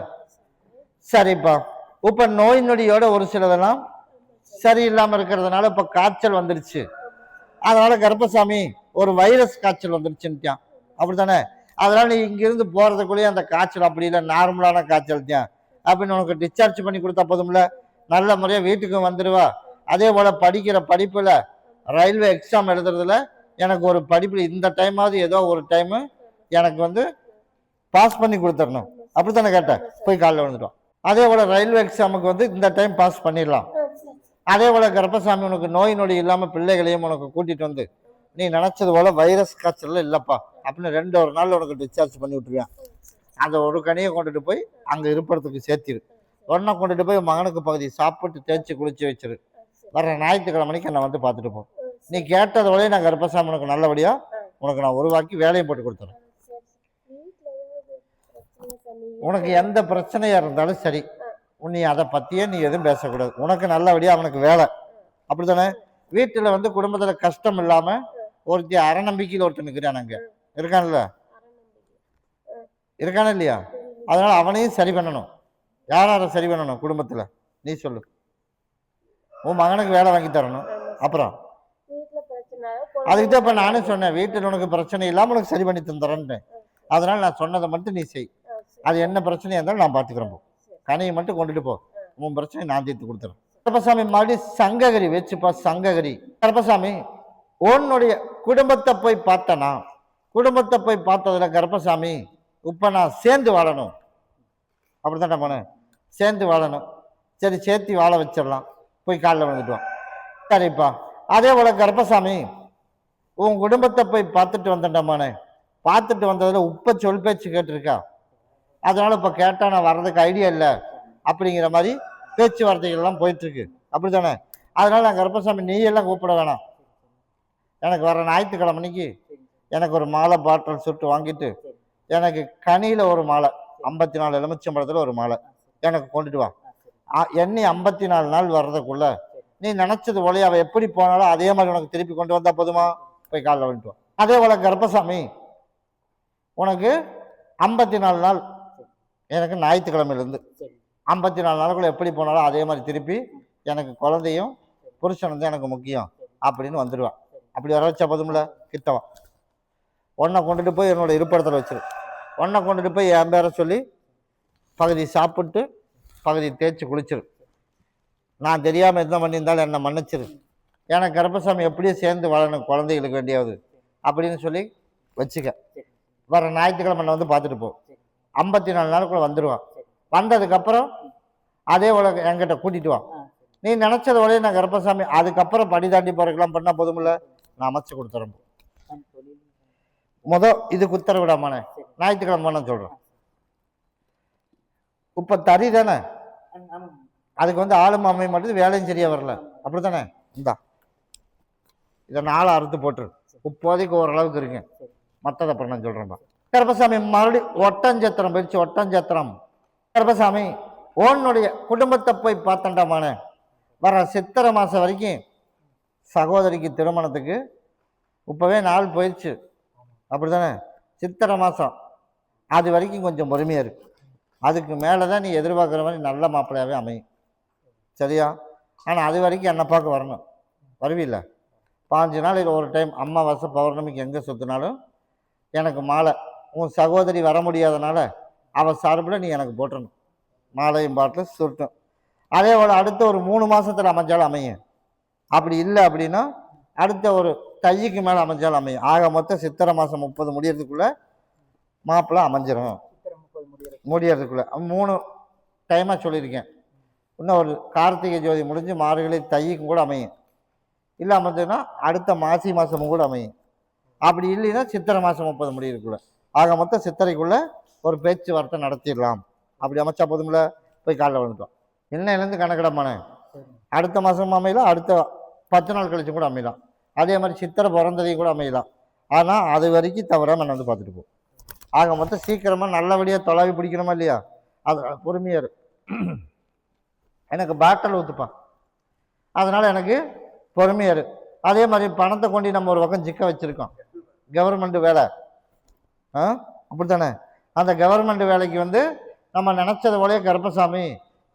சரிப்பா, இப்ப நோய் நொடியோட ஒரு சிலதெல்லாம் சரியில்லாம இருக்கிறதுனால இப்ப காய்ச்சல் வந்துருச்சு. அதனால கருப்பசாமி ஒரு வைரஸ் காய்ச்சல் வந்துருச்சுன்ட்டான், அப்படித்தானே? அதனால நீ இங்கிருந்து போறதுக்குள்ளேயே அந்த காய்ச்சல் அப்படி இல்லை, நார்மலான காய்ச்சல் தான் அப்படின்னு உனக்கு டிஸ்சார்ஜ் பண்ணி கொடுத்தா போதும்ல, நல்ல முறையாக வீட்டுக்கு வந்துடுவா. அதே போல் படிக்கிற படிப்பில் ரயில்வே எக்ஸாம் எழுதுறதுல எனக்கு ஒரு படிப்பில் இந்த டைமாவது ஏதோ ஒரு டைமு எனக்கு வந்து பாஸ் பண்ணி கொடுத்துடணும், அப்படி தானே கேட்டேன்? போய் காலையில் வந்துட்டோம். அதே போல் ரயில்வே எக்ஸாமுக்கு வந்து இந்த டைம் பாஸ் பண்ணிடலாம். அதே போல் கருப்பசாமி உனக்கு நோய் நொடி இல்லாமல் பிள்ளைகளையும் உனக்கு கூட்டிகிட்டு வந்து நீ நினச்சது போல் வைரஸ் காய்ச்சல் இல்லைப்பா அப்படின்னு 2 நாள் உனக்கு டிஸ்சார்ஜ் பண்ணி விட்டுருவேன். அந்த ஒரு கனியை கொண்டுட்டு போய் அங்கே இருப்பறதுக்கு சேர்த்திரு. ஒன்றை கொண்டுட்டு போய் மகனுக்கு பகுதி சாப்பிட்டு தேய்ச்சி குளிச்சு வச்சிரு. வர்ற ஞாயிற்றுக்கிழமைக்கு என்னை வந்து பார்த்துட்டு போ. நீ கேட்டது போலயே நான் கருப்பசாமி உனக்கு நல்லபடியாக உனக்கு நான் உருவாக்கி வேலையும் போட்டு கொடுத்துறேன். உனக்கு எந்த பிரச்சனையாக இருந்தாலும் சரி, நீ அதை பற்றியே நீ எதுவும் பேசக்கூடாது. உனக்கு நல்லபடியாக அவனுக்கு வேலை, அப்படி தானே? வீட்டில் வந்து குடும்பத்தில் கஷ்டம் இல்லாமல் ஒருத்தி அறநம்பிக்கையில் ஒருத்தர் நிற்கிறான், அங்கே இருக்கான்ல, இருக்கானே இல்லையா? அதனால அவனையும் சரி பண்ணணும். யாரை சரி பண்ணணும் குடும்பத்தில் நீ சொல்லு. உன் மகனுக்கு வேலை வாங்கி தரணும். அப்புறம் வீட்டுல பிரச்சனை அதுக்கு தான் இப்போ நானும் சொன்னேன், வீட்டில் உனக்கு பிரச்சனை இல்லாமல் உனக்கு சரி பண்ணி தந்துடுறேன்னு. அதனால நான் சொன்னதை மட்டும் நீ செய். அது என்ன பிரச்சனையாக இருந்தாலும் நான் பார்த்துக்கிறேன். போ, கனியை மட்டும் கொண்டுட்டு போ, உன் பிரச்சனை நான் தீர்த்து கொடுத்துறேன். கருப்பசாமி மறுபடியும் சங்ககிரி வச்சுப்பா. சங்ககிரி கருப்பசாமி, உன்னுடைய குடும்பத்தை போய் பார்த்தனா, குடும்பத்தை போய் பார்த்ததுல கருப்பசாமி இப்போ நான் சேர்ந்து வாழணும். அப்படித்தான்டா போனேன், சேர்ந்து வாழணும். சரி, சேர்த்து வாழ வச்சிடலாம். போய் காலில் விழுந்துட்டுவான். சரிப்பா. அதே போல கருப்பசாமி, உன் குடும்பத்தை போய் பார்த்துட்டு வந்தேன்டாமானே, பார்த்துட்டு வந்ததில் உப்ப சொல் பேச்சு கேட்டிருக்கா. அதனால இப்போ கேட்டால் நான் வர்றதுக்கு ஐடியா இல்லை அப்படிங்கிற மாதிரி பேச்சுவார்த்தைகள்லாம் போயிட்டுருக்கு. அப்படி தானே? அதனால நான் கருப்பசாமி நீ எல்லாம் கூப்பிட வேணாம். எனக்கு வர ஞாயிற்றுக்கிழமை அன்னைக்கு எனக்கு ஒரு மாலை பாட்டில் சுட்டு வாங்கிட்டு, எனக்கு கனியில் ஒரு மாலை, 54 எலுமிச்சம்பழத்தில் ஒரு மாலை எனக்கு கொண்டுட்டு வா. எண்ணி 54 நாள் வர்றதுக்குள்ள நீ நினைச்சது போல அவள் எப்படி போனாலும் அதே மாதிரி உனக்கு திருப்பி கொண்டு வந்தா போதுமா? போய் காலில் வந்துட்டு வா. அதே போல கருப்பசாமி, உனக்கு 54 நாள், எனக்கு ஞாயிற்றுக்கிழமையிலேருந்து 54 நாளுக்குள்ள எப்படி போனாலும் அதே மாதிரி திருப்பி எனக்கு குழந்தையும் புருஷனும் தான் எனக்கு முக்கியம் அப்படின்னு வந்துடுவான். அப்படி வர வச்சா போதும்ல, கிட்டவா. உன்னை கொண்டுட்டு போய் என்னோட இருப்பிடத்தில் வச்சிரு. உன்னை கொண்டுட்டு போய் என் பேரை சொல்லி பகுதி சாப்பிட்டு பகுதி தேய்ச்சி குளிச்சிரு. நான் தெரியாமல் எந்த பண்ணியிருந்தாலும் என்னை மன்னிச்சிரு. எனக்கு கருப்பசாமி எப்படியும் சேர்ந்து வாழணும், குழந்தைகளுக்கு வேண்டியாவது அப்படின்னு சொல்லி வச்சுக்க. வர ஞாயிற்றுக்கிழமை வந்து பார்த்துட்டு போ. 54 நாளுக்குள்ள வந்துடுவான். வந்ததுக்கப்புறம் அதே உலக என்கிட்ட கூட்டிட்டு வா. நீ நினைச்சது உடனே நான் கருப்பசாமி அதுக்கப்புறம் படி தாண்டி போறதுக்கெல்லாம் பண்ணா போதுமில்ல, நான் அமைச்சு கொடுத்துறேன். இது குத்தரவிடாமானே, ஞாயிற்றுக்கிழமை நான் சொல்றேன். இப்ப தறி தானே, அதுக்கு வந்து ஆளும் அமைய மாட்டேது, வேலையும் சரியா வரல. அப்படித்தானே? இந்தா இதை 4 அறுத்து போட்டுரு. இப்போதைக்கு ஓரளவுக்கு இருங்க, மற்றதை அப்புறம் நான் சொல்றேன்பா. கருப்பசாமி மறுபடியும் ஒட்டஞ்சத்திரம் போயிடுச்சு. ஒட்டஞ்சத்திரம் கருப்பசாமி, உன்னுடைய குடும்பத்தை போய் பார்த்தண்டாமான வர சித்திரை மாதம் வரைக்கும் சகோதரிக்கு திருமணத்துக்கு இப்போவே நாள் போயிடுச்சு. அப்படி தானே? சித்திரை மாதம் அது வரைக்கும் கொஞ்சம் பொறுமையாக இருக்கு. அதுக்கு மேலே தான் நீ எதிர்பார்க்குற மாதிரி நல்ல மாப்பிள்ளையாகவே அமையும். சரியா? ஆனால் அது வரைக்கும் என்னை பார்க்க வரணும். வருவில்ல? 5 நாள் ஒரு டைம் அமாவாசை பௌர்ணமிக்கு எங்கே சுற்றினாலும் எனக்கு மாலை, உன் சகோதரி வர முடியாதனால அவள் சார்பில் நீ எனக்கு போட்டணும். மாலையும் பாட்டில் சுருட்டும். அதே போல் அடுத்த ஒரு 3 மாதத்தில் அமைஞ்சாலும் அமையும். அப்படி இல்லை அப்படின்னா அடுத்த ஒரு தைக்கு மேலே அமைஞ்சாலும் அமையும். ஆக மொத்தம் சித்திரை மாதம் 30 முடியறதுக்குள்ளே மாப்பிள்ளை அமைஞ்சிடும். முடியறதுக்குள்ளே 3 டைமாக சொல்லியிருக்கேன். இன்னும் ஒரு கார்த்திகை ஜோதி முடிஞ்சு மார்கழி தைக்கும் கூட அமையும். இல்லை அமைஞ்சதுன்னா அடுத்த மாசி மாதமும் கூட அமையும். அப்படி இல்லைன்னா சித்திரை மாதம் 30 முடியறதுக்குள்ளே. ஆக மொத்தம் சித்திரைக்குள்ளே ஒரு பேச்சுவார்த்தை நடத்திடலாம். அப்படி அமைச்சா போதும்ல, போய் காலைல விழுந்துட்டோம். இன்னையிலேருந்து கணக்கிடமானே, அடுத்த மாதம் அமையலாம், அடுத்த 10 நாள் கழிச்சு கூட அமையலாம். அதே மாதிரி சித்திரை பிறந்ததையும் கூட அமையலாம். ஆனால் அது வரைக்கும் தவறாமல் நான் வந்து பார்த்துட்டு போ. ஆக மொத்தம் சீக்கிரமாக நல்லபடியாக தொலைவி பிடிக்கணுமா இல்லையா? அது பொறுமையாரு. எனக்கு பாட்டில் ஊற்றுப்பான், அதனால் எனக்கு பொறுமையாரு. அதே மாதிரி பணத்தை கொண்டு நம்ம ஒரு பக்கம் சிக்க வச்சுருக்கோம். கவர்மெண்ட் வேலை அப்படித்தானே? அந்த கவர்மெண்ட் வேலைக்கு வந்து நம்ம நினச்சது போலயே கருப்பசாமி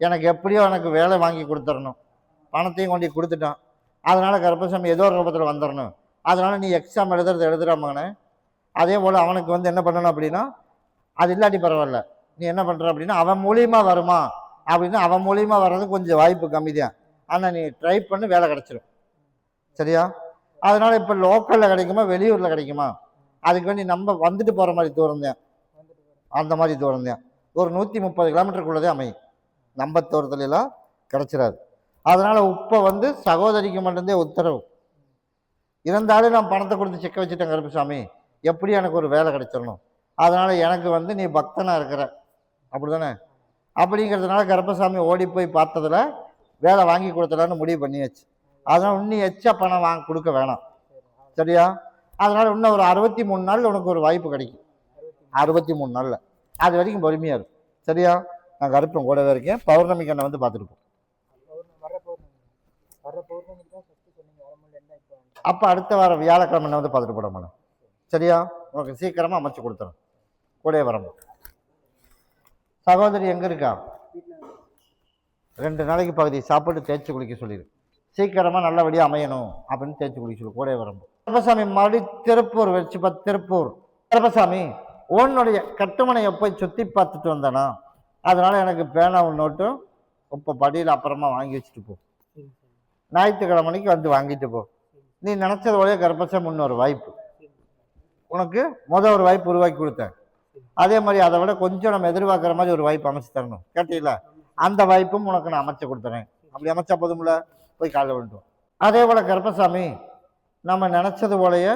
எனக்கு எப்படியோ எனக்கு வேலை வாங்கி கொடுத்துடணும். பணத்தையும் கொண்டு கொடுத்துட்டான். அதனால் கருப்பசாமி ஏதோ ஒரு ரூபத்தில் வந்துடணும். அதனால் நீ எக்ஸாம் எழுதுறாமங்கண்ணே. அதே போல் அவனுக்கு வந்து என்ன பண்ணணும் அப்படின்னா, அது இல்லாட்டி பரவாயில்ல, நீ என்ன பண்ணுற அப்படின்னா அவன் மூலியமாக வருமா அப்படின்னா அவன் மூலியமாக வர்றது கொஞ்சம் வாய்ப்பு கம்மி தான். ஆனால் நீ ட்ரை பண்ணி வேலை கிடச்சிரும். சரியா? அதனால் இப்போ லோக்கலில் கிடைக்குமா வெளியூரில் கிடைக்குமா, அதுக்கு வேண்டி நம்ம வந்துட்டு போகிற மாதிரி தூரம் தான். அந்த மாதிரி தூரம் தான். ஒரு 130 கிலோமீட்டருக்குள்ளதே அமையும். நம்ம தூரத்துலாம் கிடச்சிடாது. அதனால் இப்போ வந்து சகோதரிக்கு மட்டும்தான் உத்தரவு. இருந்தாலும் நான் பணத்தை கொடுத்து செக்க வச்சுட்டேன் கருப்பசாமி, எப்படி எனக்கு ஒரு வேலை கிடைச்சிடணும். அதனால் எனக்கு வந்து நீ பக்தனாக இருக்கிற, அப்படி தானே? அப்படிங்கிறதுனால கருப்பசாமி ஓடி போய் பார்த்ததில் வேலை வாங்கி கொடுத்தலான்னு முடிவு பண்ணியாச்சு. அதனால் இன்னும் எச்சா பணம் கொடுக்க வேணாம். சரியா? அதனால் இன்னும் ஒரு 63 நாளில் உனக்கு ஒரு வாய்ப்பு கிடைக்கும். 63 நாளில் அது வரைக்கும் பொறுமையாக இருக்கும். சரியா? நான் கருப்பன் கூடவே இருக்கேன். பௌர்ணமிக்கு என்னை வந்து பார்த்துட்டு போ. அப்போ அடுத்த வாரம் வியாழக்கிழமை வந்து பார்த்துட்டு போடாமல். சரியா? உனக்கு சீக்கிரமாக அமைச்சு கொடுத்துறேன். கூடவே வரணும். சகோதரி எங்கே இருக்கா? 2 நாளைக்கு பகுதி சாப்பிட்டு தேய்ச்சி குளிக்க சொல்லிடு. சீக்கிரமாக நல்லபடியாக அமையணும் அப்படின்னு தேய்ச்சி குளிக்க சொல்லு கூடவே வரம்பு. கருப்பசாமி மறுபடி திருப்பூர் வச்சுப்பா. திருப்பூர் கருப்பசாமி உன்னுடைய கட்டுமனையை போய் சுற்றி பார்த்துட்டு வந்தானா, அதனால எனக்கு பேனாவும் நோட்டும் இப்போ படியில் அப்புறமா வாங்கி வச்சுட்டு போ. ஞாயிற்றுக்கிழமைக்கு வந்து வாங்கிட்டு போ. நீ நினச்சது போலயே கருப்பசாமி இன்னொரு வாய்ப்பு உனக்கு ஒரு வாய்ப்பு உருவாக்கி கொடுத்தேன். அதே மாதிரி அதை விட கொஞ்சம் நம்ம எதிர்பார்க்குற மாதிரி ஒரு வாய்ப்பு அமைச்சு தரணும். கேட்டீங்களா? அந்த வாய்ப்பும் உனக்கு நான் அமைச்சு கொடுத்துறேன். அப்படி அமைச்சா போதும்ல, போய் காலைல விட்டுவோம். அதே போல் கருப்பசாமி நம்ம நினச்சது போலயே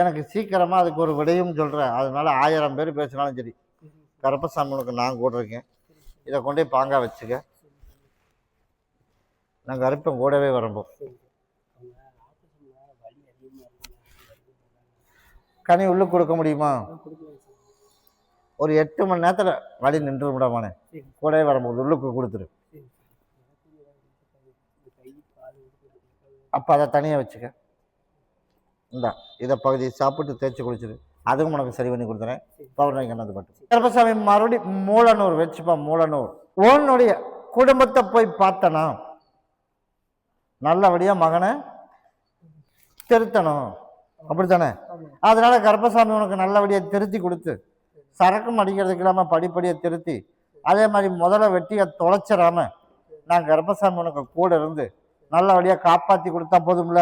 எனக்கு சீக்கிரமாக அதுக்கு ஒரு விடையும் சொல்கிறேன். அதனால 1000 பேர் பேசினாலும் சரி, கருப்பசாமி உனக்கு நான் கூட இருக்கேன். இதை கொண்டே பாங்கா வச்சுக்க. நான் கருப்பன் கூடவே வரம்போம். கனி உள்ளுக்கு கொடுக்க முடியுமா? ஒரு 8 மணி நேரத்தில் வழி நின்று விடாமானே, கூடவே வரும்போது உள்ளுக்கு கொடுத்துரு. அப்போ அதை தனியாக வச்சுக்க. இந்தா இதை பகுதி சாப்பிட்டு தேய்ச்சி குளிச்சிரு. அதுவும் உனக்கு சரி பண்ணி கொடுத்துறேன். பௌர்ணமி கண்ணது பட்டு கருப்பசாமி மறுபடி மூலனூர் வச்சுப்பா. மூலனூர் உன்னுடைய குடும்பத்தை போய் பார்த்தனா, நல்லபடியாக மகனை திருத்தணும், அப்படித்தானே? அதனால கருப்பசாமி உனக்கு நல்லபடியாக திருத்தி கொடுத்து, சரக்கும் அடிக்கிறதுக்கு இல்லாமல் படிப்படியாக திருத்தி, அதே மாதிரி முதல்ல வெட்டியை தொலைச்சிடாம நான் கருப்பசாமி உனக்கு கூட இருந்து நல்லபடியாக காப்பாற்றி கொடுத்தா போதும்ல,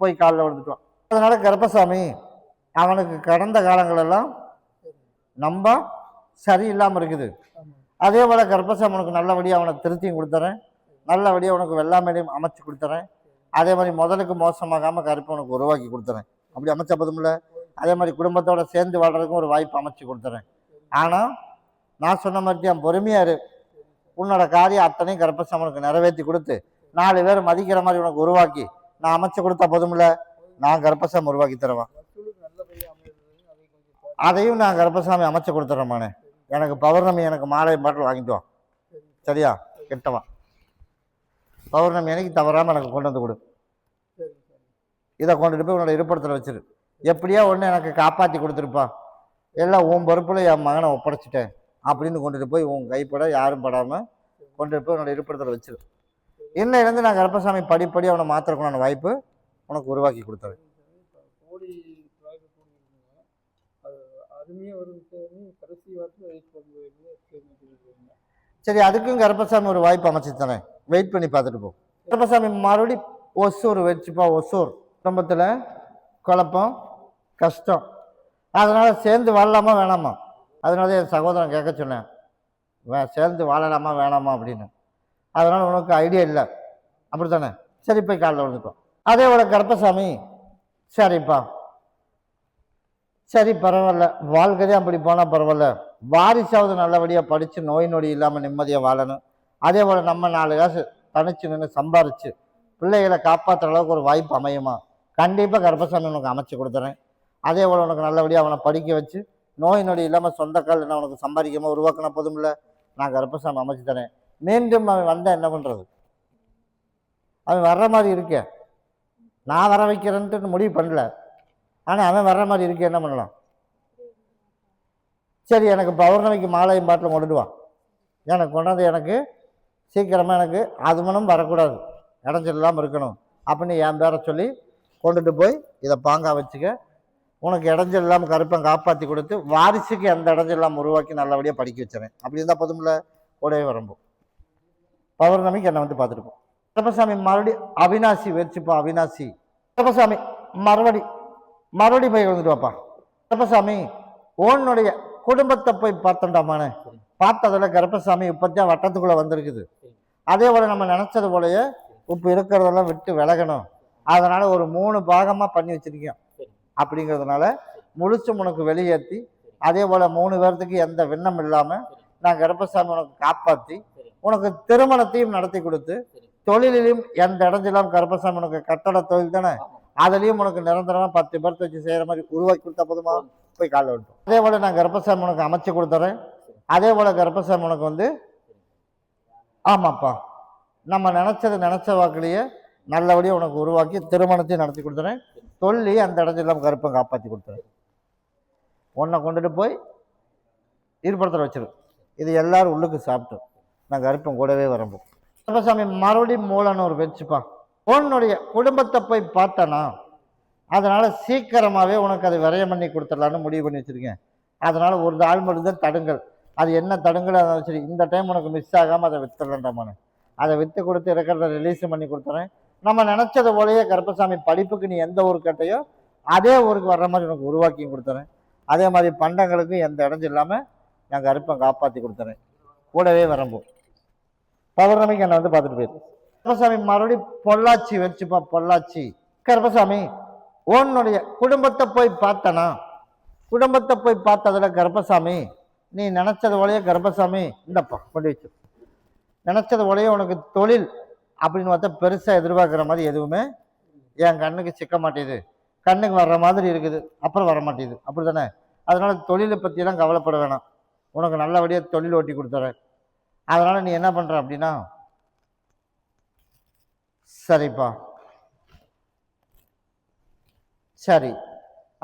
போய் காலில் விழுந்துட்டோம். அதனால கருப்பசாமி அவனுக்கு கடந்த காலங்களெல்லாம் நம்ம சரியில்லாமல் இருக்குது. அதே போல் கருப்பசாமி உனக்கு நல்லபடியாக அவனை திருத்தியும் கொடுத்துறேன். நல்லபடியாக உனக்கு வெள்ளாமையிலையும் அமைச்சு கொடுத்துறேன். அதே மாதிரி முதலுக்கு மோசமாகாமல் கருப்பை உனக்கு உருவாக்கி கொடுத்துறேன். அப்படி அமைச்சா போதும்ல. அதே மாதிரி குடும்பத்தோட சேர்ந்து வாழ்றதுக்கும் ஒரு வாய்ப்பு அமைச்சு கொடுத்துறேன். ஆனால் நான் சொன்ன மாதிரி தான் பொறுமையாக இரு. உன்னோட காரியம் அத்தனையும் கருப்பசாமி உனக்கு நிறைவேற்றி கொடுத்து 4 பேர் மதிக்கிற மாதிரி உனக்கு உருவாக்கி நான் அமைச்சு கொடுத்தா போதும்ல, நான் கருப்பசாமி உருவாக்கி தருவேன். அதையும் நான் கருப்பசாமி அமைச்சு கொடுத்துட்றேம்மானே. எனக்கு பௌர்ணமி எனக்கு மாலை பாட்டில் வாங்கிட்டு வா, சரியா? கெட்டவா பௌர்ணமி அன்னைக்கு தவறாமல் எனக்கு கொண்டு வந்து கொடு. இதை கொண்டுட்டு போய் உன்னோட இருப்பிடத்தில் வச்சிரு. எப்படியா ஒன்று எனக்கு காப்பாற்றி கொடுத்துருப்பா, எல்லாம் உன் பொறுப்பில் என் மகனை ஒப்படைச்சிட்டேன் அப்படின்னு கொண்டுட்டு போய் உன் கைப்பட யாரும் படாமல் கொண்டுட்டு போய் உன்னோட இருப்பிடத்தில் வச்சிரு. இன்னையிலேருந்து நான் கருப்பசாமி படிப்படி அவனை மாத்திரக்குண்டான வாய்ப்பு உனக்கு உருவாக்கி கொடுத்தது. சரி, அதுக்கும் கருப்பசாமி ஒரு வாய்ப்பு அமைச்சு தானே, வெயிட் பண்ணி பார்த்துட்டு போ. கருப்பசாமி மறுபடி ஒசூர் வச்சுப்பா. ஒசூர் குடும்பத்தில் குழப்பம் கஷ்டம், அதனால சேர்ந்து வாழலாமா வேணாமா? அதனால என் சகோதரன் கேட்க சொன்னேன், சேர்ந்து வாழலாமா வேணாமா அப்படின்னு. அதனால உனக்கு ஐடியா இல்லை, அப்படி தானே? சரி, போய் காலில் விழுந்துட்டோம். அதே போல கருப்பசாமி சரிப்பா, சரி பரவாயில்ல, வாழ்க்கையே அப்படி போனால் பரவாயில்ல, வாரிசாவது நல்லபடியாக படித்து நோய் நொடி இல்லாமல் நிம்மதியாக வாழணும். அதே போல் நம்ம 4 காசு தனிச்சு நின்று சம்பாரித்து பிள்ளைகளை காப்பாற்றுற அளவுக்கு ஒரு வாய்ப்பு அமையுமா? கண்டிப்பாக கருப்பசாமி உனக்கு அமைச்சு கொடுத்துறேன். அதே போல் உனக்கு நல்லபடியாக அவனை படிக்க வச்சு நோய் நொடி இல்லாமல் சொந்த கால் என்ன உனக்கு சம்பாதிக்காமல் உருவாக்கினா போதும் இல்லை, நான் கருப்பசாமி அமைச்சு தரேன். மீண்டும் அவன் வந்தால் என்ன பண்ணுறது? அவன் வர்ற மாதிரி இருக்கேன், நான் வர வைக்கிறேன்ட்டு முடிவு பண்ணல, ஆனால் அவன் வர்ற மாதிரி இருக்கே, என்ன பண்ணலாம்? சரி, எனக்கு பௌர்ணமிக்கு மாலையும் பாட்டில் கொண்டுடுவான். எனக்கு கொண்டாந்து எனக்கு சீக்கிரமாக எனக்கு அது மனம் வரக்கூடாது, இடைஞ்சல் இல்லாமல் இருக்கணும் அப்படின்னு என் பேரை சொல்லி கொண்டுட்டு போய் இதை பாங்கா வச்சுக்க. உனக்கு இடைஞ்சல் இல்லாமல் கருப்பன் காப்பாற்றி கொடுத்து வாரிசுக்கு எந்த இடைஞ்சல் இல்லாமல் உருவாக்கி நல்லபடியாக படிக்க வச்சுறேன். அப்படி இருந்தால் போதும்ல, கூடவே வரம்போ. பௌர்ணமிக்கு என்னை வந்து பார்த்துருப்போம். கருப்பசாமி மறுபடி அவினாசி வச்சுப்பா. அவினாசி கருப்பசாமி மறுபடி போய் வந்துட்டு வாப்பா. கருப்பசாமி உன்னுடைய குடும்பத்தை போய் பார்த்தோண்டாமானே, பார்த்ததில் கருப்பசாமி இப்போத்தான் வட்டத்துக்குள்ளே வந்திருக்குது. அதே போல் நம்ம நினச்சது போலயே இப்போ இருக்கிறதெல்லாம் விட்டு விலகணும். அதனால் ஒரு 3 பாகமாக பண்ணி வச்சுருக்கோம். அப்படிங்கிறதுனால முழுச்சும் உனக்கு வெளியேற்றி, அதே போல் 3 பேர்த்துக்கு எந்த விண்ணம் இல்லாமல் நான் கருப்பசாமி உனக்கு காப்பாற்றி உனக்கு திருமணத்தையும் நடத்தி கொடுத்து, தொழிலையும் எந்த இடைஞ்சலாம் கருப்பசாமி உனக்கு கட்டட தொழில் தானே, அதுலேயும் உனக்கு நிரந்தரமாக 10 பேர்த்து வச்சு செய்கிற மாதிரி உருவாக்கி கொடுத்தா போதுமா, போய் காலைல விட்டோம். அதே போல் நான் கருப்பசாமி உனக்கு அமைச்சு கொடுத்துறேன். அதே போல் கருப்பசாமி உனக்கு வந்து ஆமாப்பா, நம்ம நினச்ச வாக்கிலேயே நல்லபடியாக உனக்கு உருவாக்கி திருமணத்தையும் நடத்தி கொடுத்துறேன். தொழிலையும் அந்த இடத்துல இல்லாமல் கருப்பை காப்பாற்றி கொடுத்துறேன். உன்னை கொண்டுட்டு போய் இருப்படத்தில் வச்சிரு. இது எல்லாரும் உள்ளுக்கு சாப்பிட்டு நான் கருப்பம் கூடவே வரம்போ. கருப்பசாமி மறுபடியும் மூலனூர் வச்சுப்பா. உன்னுடைய குடும்பத்தை போய் பார்த்தனா, அதனால சீக்கிரமாவே உனக்கு அதை விரயம் பண்ணி கொடுத்துடலான்னு முடிவு பண்ணி வச்சிருக்கேன். அதனால ஒரு நாள் மட்டும்தான் தடுங்கள். அது என்ன தடுங்கள் இருந்தாலும் சரி, இந்த டைம் உனக்கு மிஸ் ஆகாம அதை வித்துடலான்டாமான்னு. அதை வித்து கொடுத்து இருக்கிறத ரிலீஸ் பண்ணி கொடுத்துறேன். நம்ம நினைச்சது போலயே கருப்பசாமி படிப்புக்கு நீ எந்த ஊருக்கு கேட்டையோ அதே ஊருக்கு வர்ற மாதிரி உனக்கு உருவாக்கி கொடுத்துறேன். அதே மாதிரி பண்டங்களுக்கு எந்த இடைஞ்சம் இல்லாம நான் கருப்பை காப்பாற்றி கொடுத்துறேன். கூடவே வரம்போ பௌர்ணமிக்கு என்னை வந்து பார்த்துட்டு போயிரு. கருப்பசாமி மறுபடியும் பொள்ளாச்சி வச்சுப்பா. பொள்ளாச்சி கருப்பசாமி உன்னுடைய குடும்பத்தை போய் பார்த்தனா, குடும்பத்தை போய் பார்த்ததுல கருப்பசாமி நீ நினைச்சது போலயே கருப்பசாமி இந்தப்பா கொண்டு வச்சு நினைச்சது போலயே உனக்கு தொழில் அப்படின்னு பார்த்தா பெருசா எதிர்பார்க்குற மாதிரி எதுவுமே என் கண்ணுக்கு சிக்க மாட்டேது. கண்ணுக்கு வர்ற மாதிரி இருக்குது, அப்புறம் வர மாட்டேது. அப்படி தானே? அதனால தொழிலை பற்றியெல்லாம் கவலைப்பட வேணாம். உனக்கு நல்லபடியாக தொழில் ஓட்டி கொடுத்துறேன். அதனால நீ என்ன பண்ற அப்படின்னா, சரிப்பா சரி,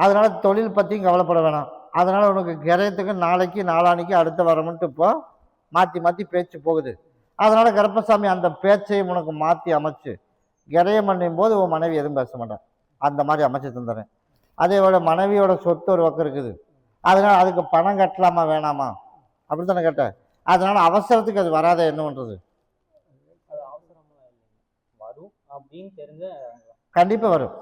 அதனால தொழில் பற்றியும் கவலைப்பட வேணாம். அதனால உனக்கு கிரயத்துக்கு நாளைக்கு நாளானிக்கு அடுத்த வரமுன்ட்டு இப்போ மாற்றி மாற்றி பேச்சு போகுது. அதனால கருப்பசாமி அந்த பேச்சையும் உனக்கு மாற்றி அமைச்சு கிரயம் பண்ணும் போது உன் மனைவி எதுவும் பேச மாட்டான். அந்த மாதிரி அமைச்சு தந்துடுறேன். அதே போல மனைவியோட சொத்து ஒரு பக்கம் இருக்குது. அதனால அதுக்கு பணம் கட்டலாமா வேணாமா அப்படித்தானே கேட்டேன். அதனால அவசரத்துக்கு அது வராத என்ன பண்றது? அது அவசரமா வரும் அப்படின்னு தெரிஞ்ச கண்டிப்பாக வரும்.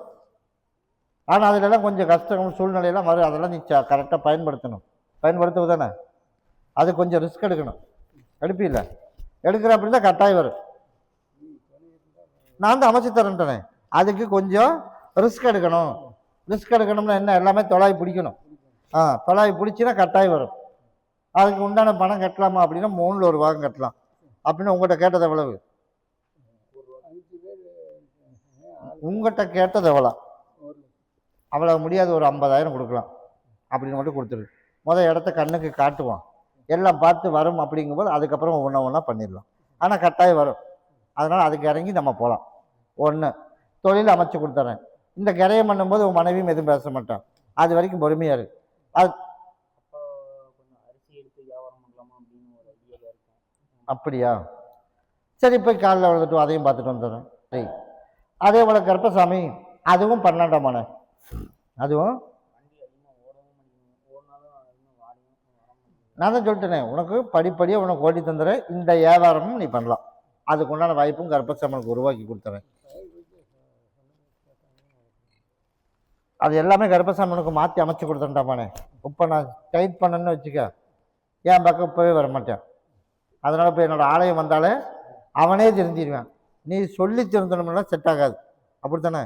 ஆனால் அதுலெல்லாம் கொஞ்சம் கஷ்டம் சூழ்நிலையெல்லாம் வரும். அதெல்லாம் நீ கரெக்டாக பயன்படுத்தணும். பயன்படுத்துவது தானே, அது கொஞ்சம் ரிஸ்க் எடுக்கணும். எடுப்பில்லை? எடுக்கிற அப்படி தான் கட்டாயம் வரும். நான் வந்து அமைச்சு தரேன்ட்டேனே, அதுக்கு கொஞ்சம் ரிஸ்க் எடுக்கணும். ரிஸ்க் எடுக்கணும்னா என்ன, எல்லாமே தொலாய் பிடிக்கணும். தொலாய் பிடிச்சின்னா கட்டாயம் வரும். அதுக்கு உண்டான பணம் கட்டலாமா அப்படின்னா 3ல் ஒரு பாகம் கட்டலாம். அப்படின்னு உங்கள்கிட்ட கேட்டது எவ்வளவு? உங்கள்கிட்ட கேட்டது எவ்வளோ? அவ்வளோ முடியாது, ஒரு 50,000 கொடுக்கலாம் அப்படின்னு மட்டும் கொடுத்துரு. இடத்த கண்ணுக்கு காட்டுவான், எல்லாம் பார்த்து வரும். அப்படிங்கும்போது அதுக்கப்புறம் ஒன்றா ஒன்றா பண்ணிடலாம். ஆனால் கட்டாயம் வரும். அதனால் அதுக்கு இறங்கி நம்ம போகலாம். ஒன்று தொழில் அமைச்சு கொடுத்துறேன். இந்த கிரையம் பண்ணும்போது உன் மனைவியும் எதுவும் பேச மாட்டான். அது வரைக்கும் பொறுமையாக இருக்கு. அது கொஞ்சம் அரிசி எடுத்து வியாபாரம் பண்ணலாமா அப்படின்னு ஒரு ஐடியா இருக்கும். அப்படியா? சரி, போய் காலைல வந்துட்டு அதையும் பார்த்துட்டு வந்துடுறேன். சரி, அதே போல் கருப்பசாமி அதுவும் பண்ணலாண்டாமாண்ணே. அதுவும் வண்டி அதிகமாக ஓடவும் மாட்டேங்குது. ஓடினாலும் இன்னும் வாடியும் வர மாட்டேங்குது. நான் தான் சொல்லிட்டேனே, உனக்கு படிப்படியாக உனக்கு ஓட்டி தந்துடுறேன். இந்த வியாபாரமும் நீ பண்ணலாம். அதுக்கு உண்டான வாய்ப்பும் கருப்பசாமிக்கு உருவாக்கி கொடுத்துறேன். அது எல்லாமே கருப்பசாமி உனக்கு மாற்றி அமைச்சு கொடுத்துட்டாமானே. இப்போ நான் டைட் பண்ணேன்னு வச்சுக்க, என் பக்கம் இப்போவே வரமாட்டேன். அதனால் இப்போ என்னோடய ஆலயம் வந்தாலே அவனே திருந்திடுவேன். நீ சொல்லி திருந்தணும்னா செட் ஆகாது. அப்படித்தானே?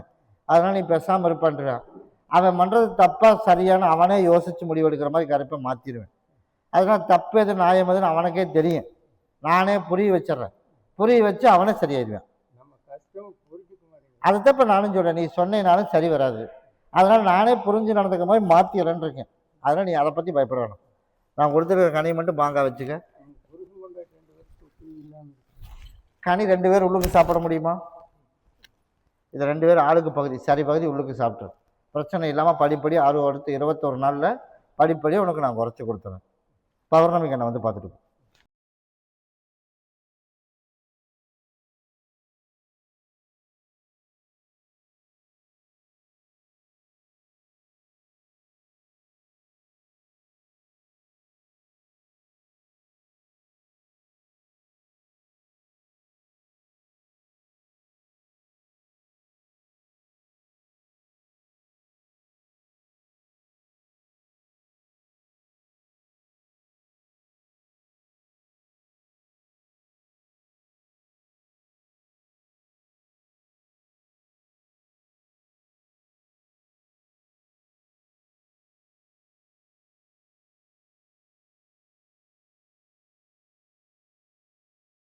அதனால் நீ பேசாமல் இருப்பான்றான். அவன் பண்ணுறது தப்பாக சரியான அவனே யோசித்து முடிவெடுக்கிற மாதிரி கருப்பை மாற்றிடுவேன். அதனால் தப்பு எது நியாயம் எதுன்னு அவனுக்கே தெரியும். நானே புரிய வச்சிட்றேன். புரிய வச்சு அவனே சரியாயிடுவேன். நம்ம கஷ்டம் புரிஞ்சுக்க மாட்டேங்குது. அதுதான் இப்போ நானும் சொல்கிறேன், நீ சொன்னேனாலும் சரி வராது. அதனால் நானே புரிஞ்சு நடந்துக்க மாதிரி மாற்றிடுறேன்னு இருக்கேன். அதனால் நீ அதை பற்றி பயப்பட வேணும். நான் கொடுத்துருக்க கனி மட்டும் பாங்கா வச்சுக்க. புருஷன் கொண்ட 2 பேருக்கு புரிய இல்லாமல் கனி 2 பேர் உள்ளுக்கு சாப்பிட முடியுமா? இது 2 பேர் ஆளுக்கு பகுதி, சரி பகுதி உள்ளுக்கு சாப்பிட்றேன். பிரச்சனை இல்லாமல் படிப்படி அடுத்து 21 நாளில் படிப்படியாக உனக்கு நான் குறைச்சி கொடுத்துறேன். பௌர்ணமிக்கு என்னை வந்து பார்த்துட்டு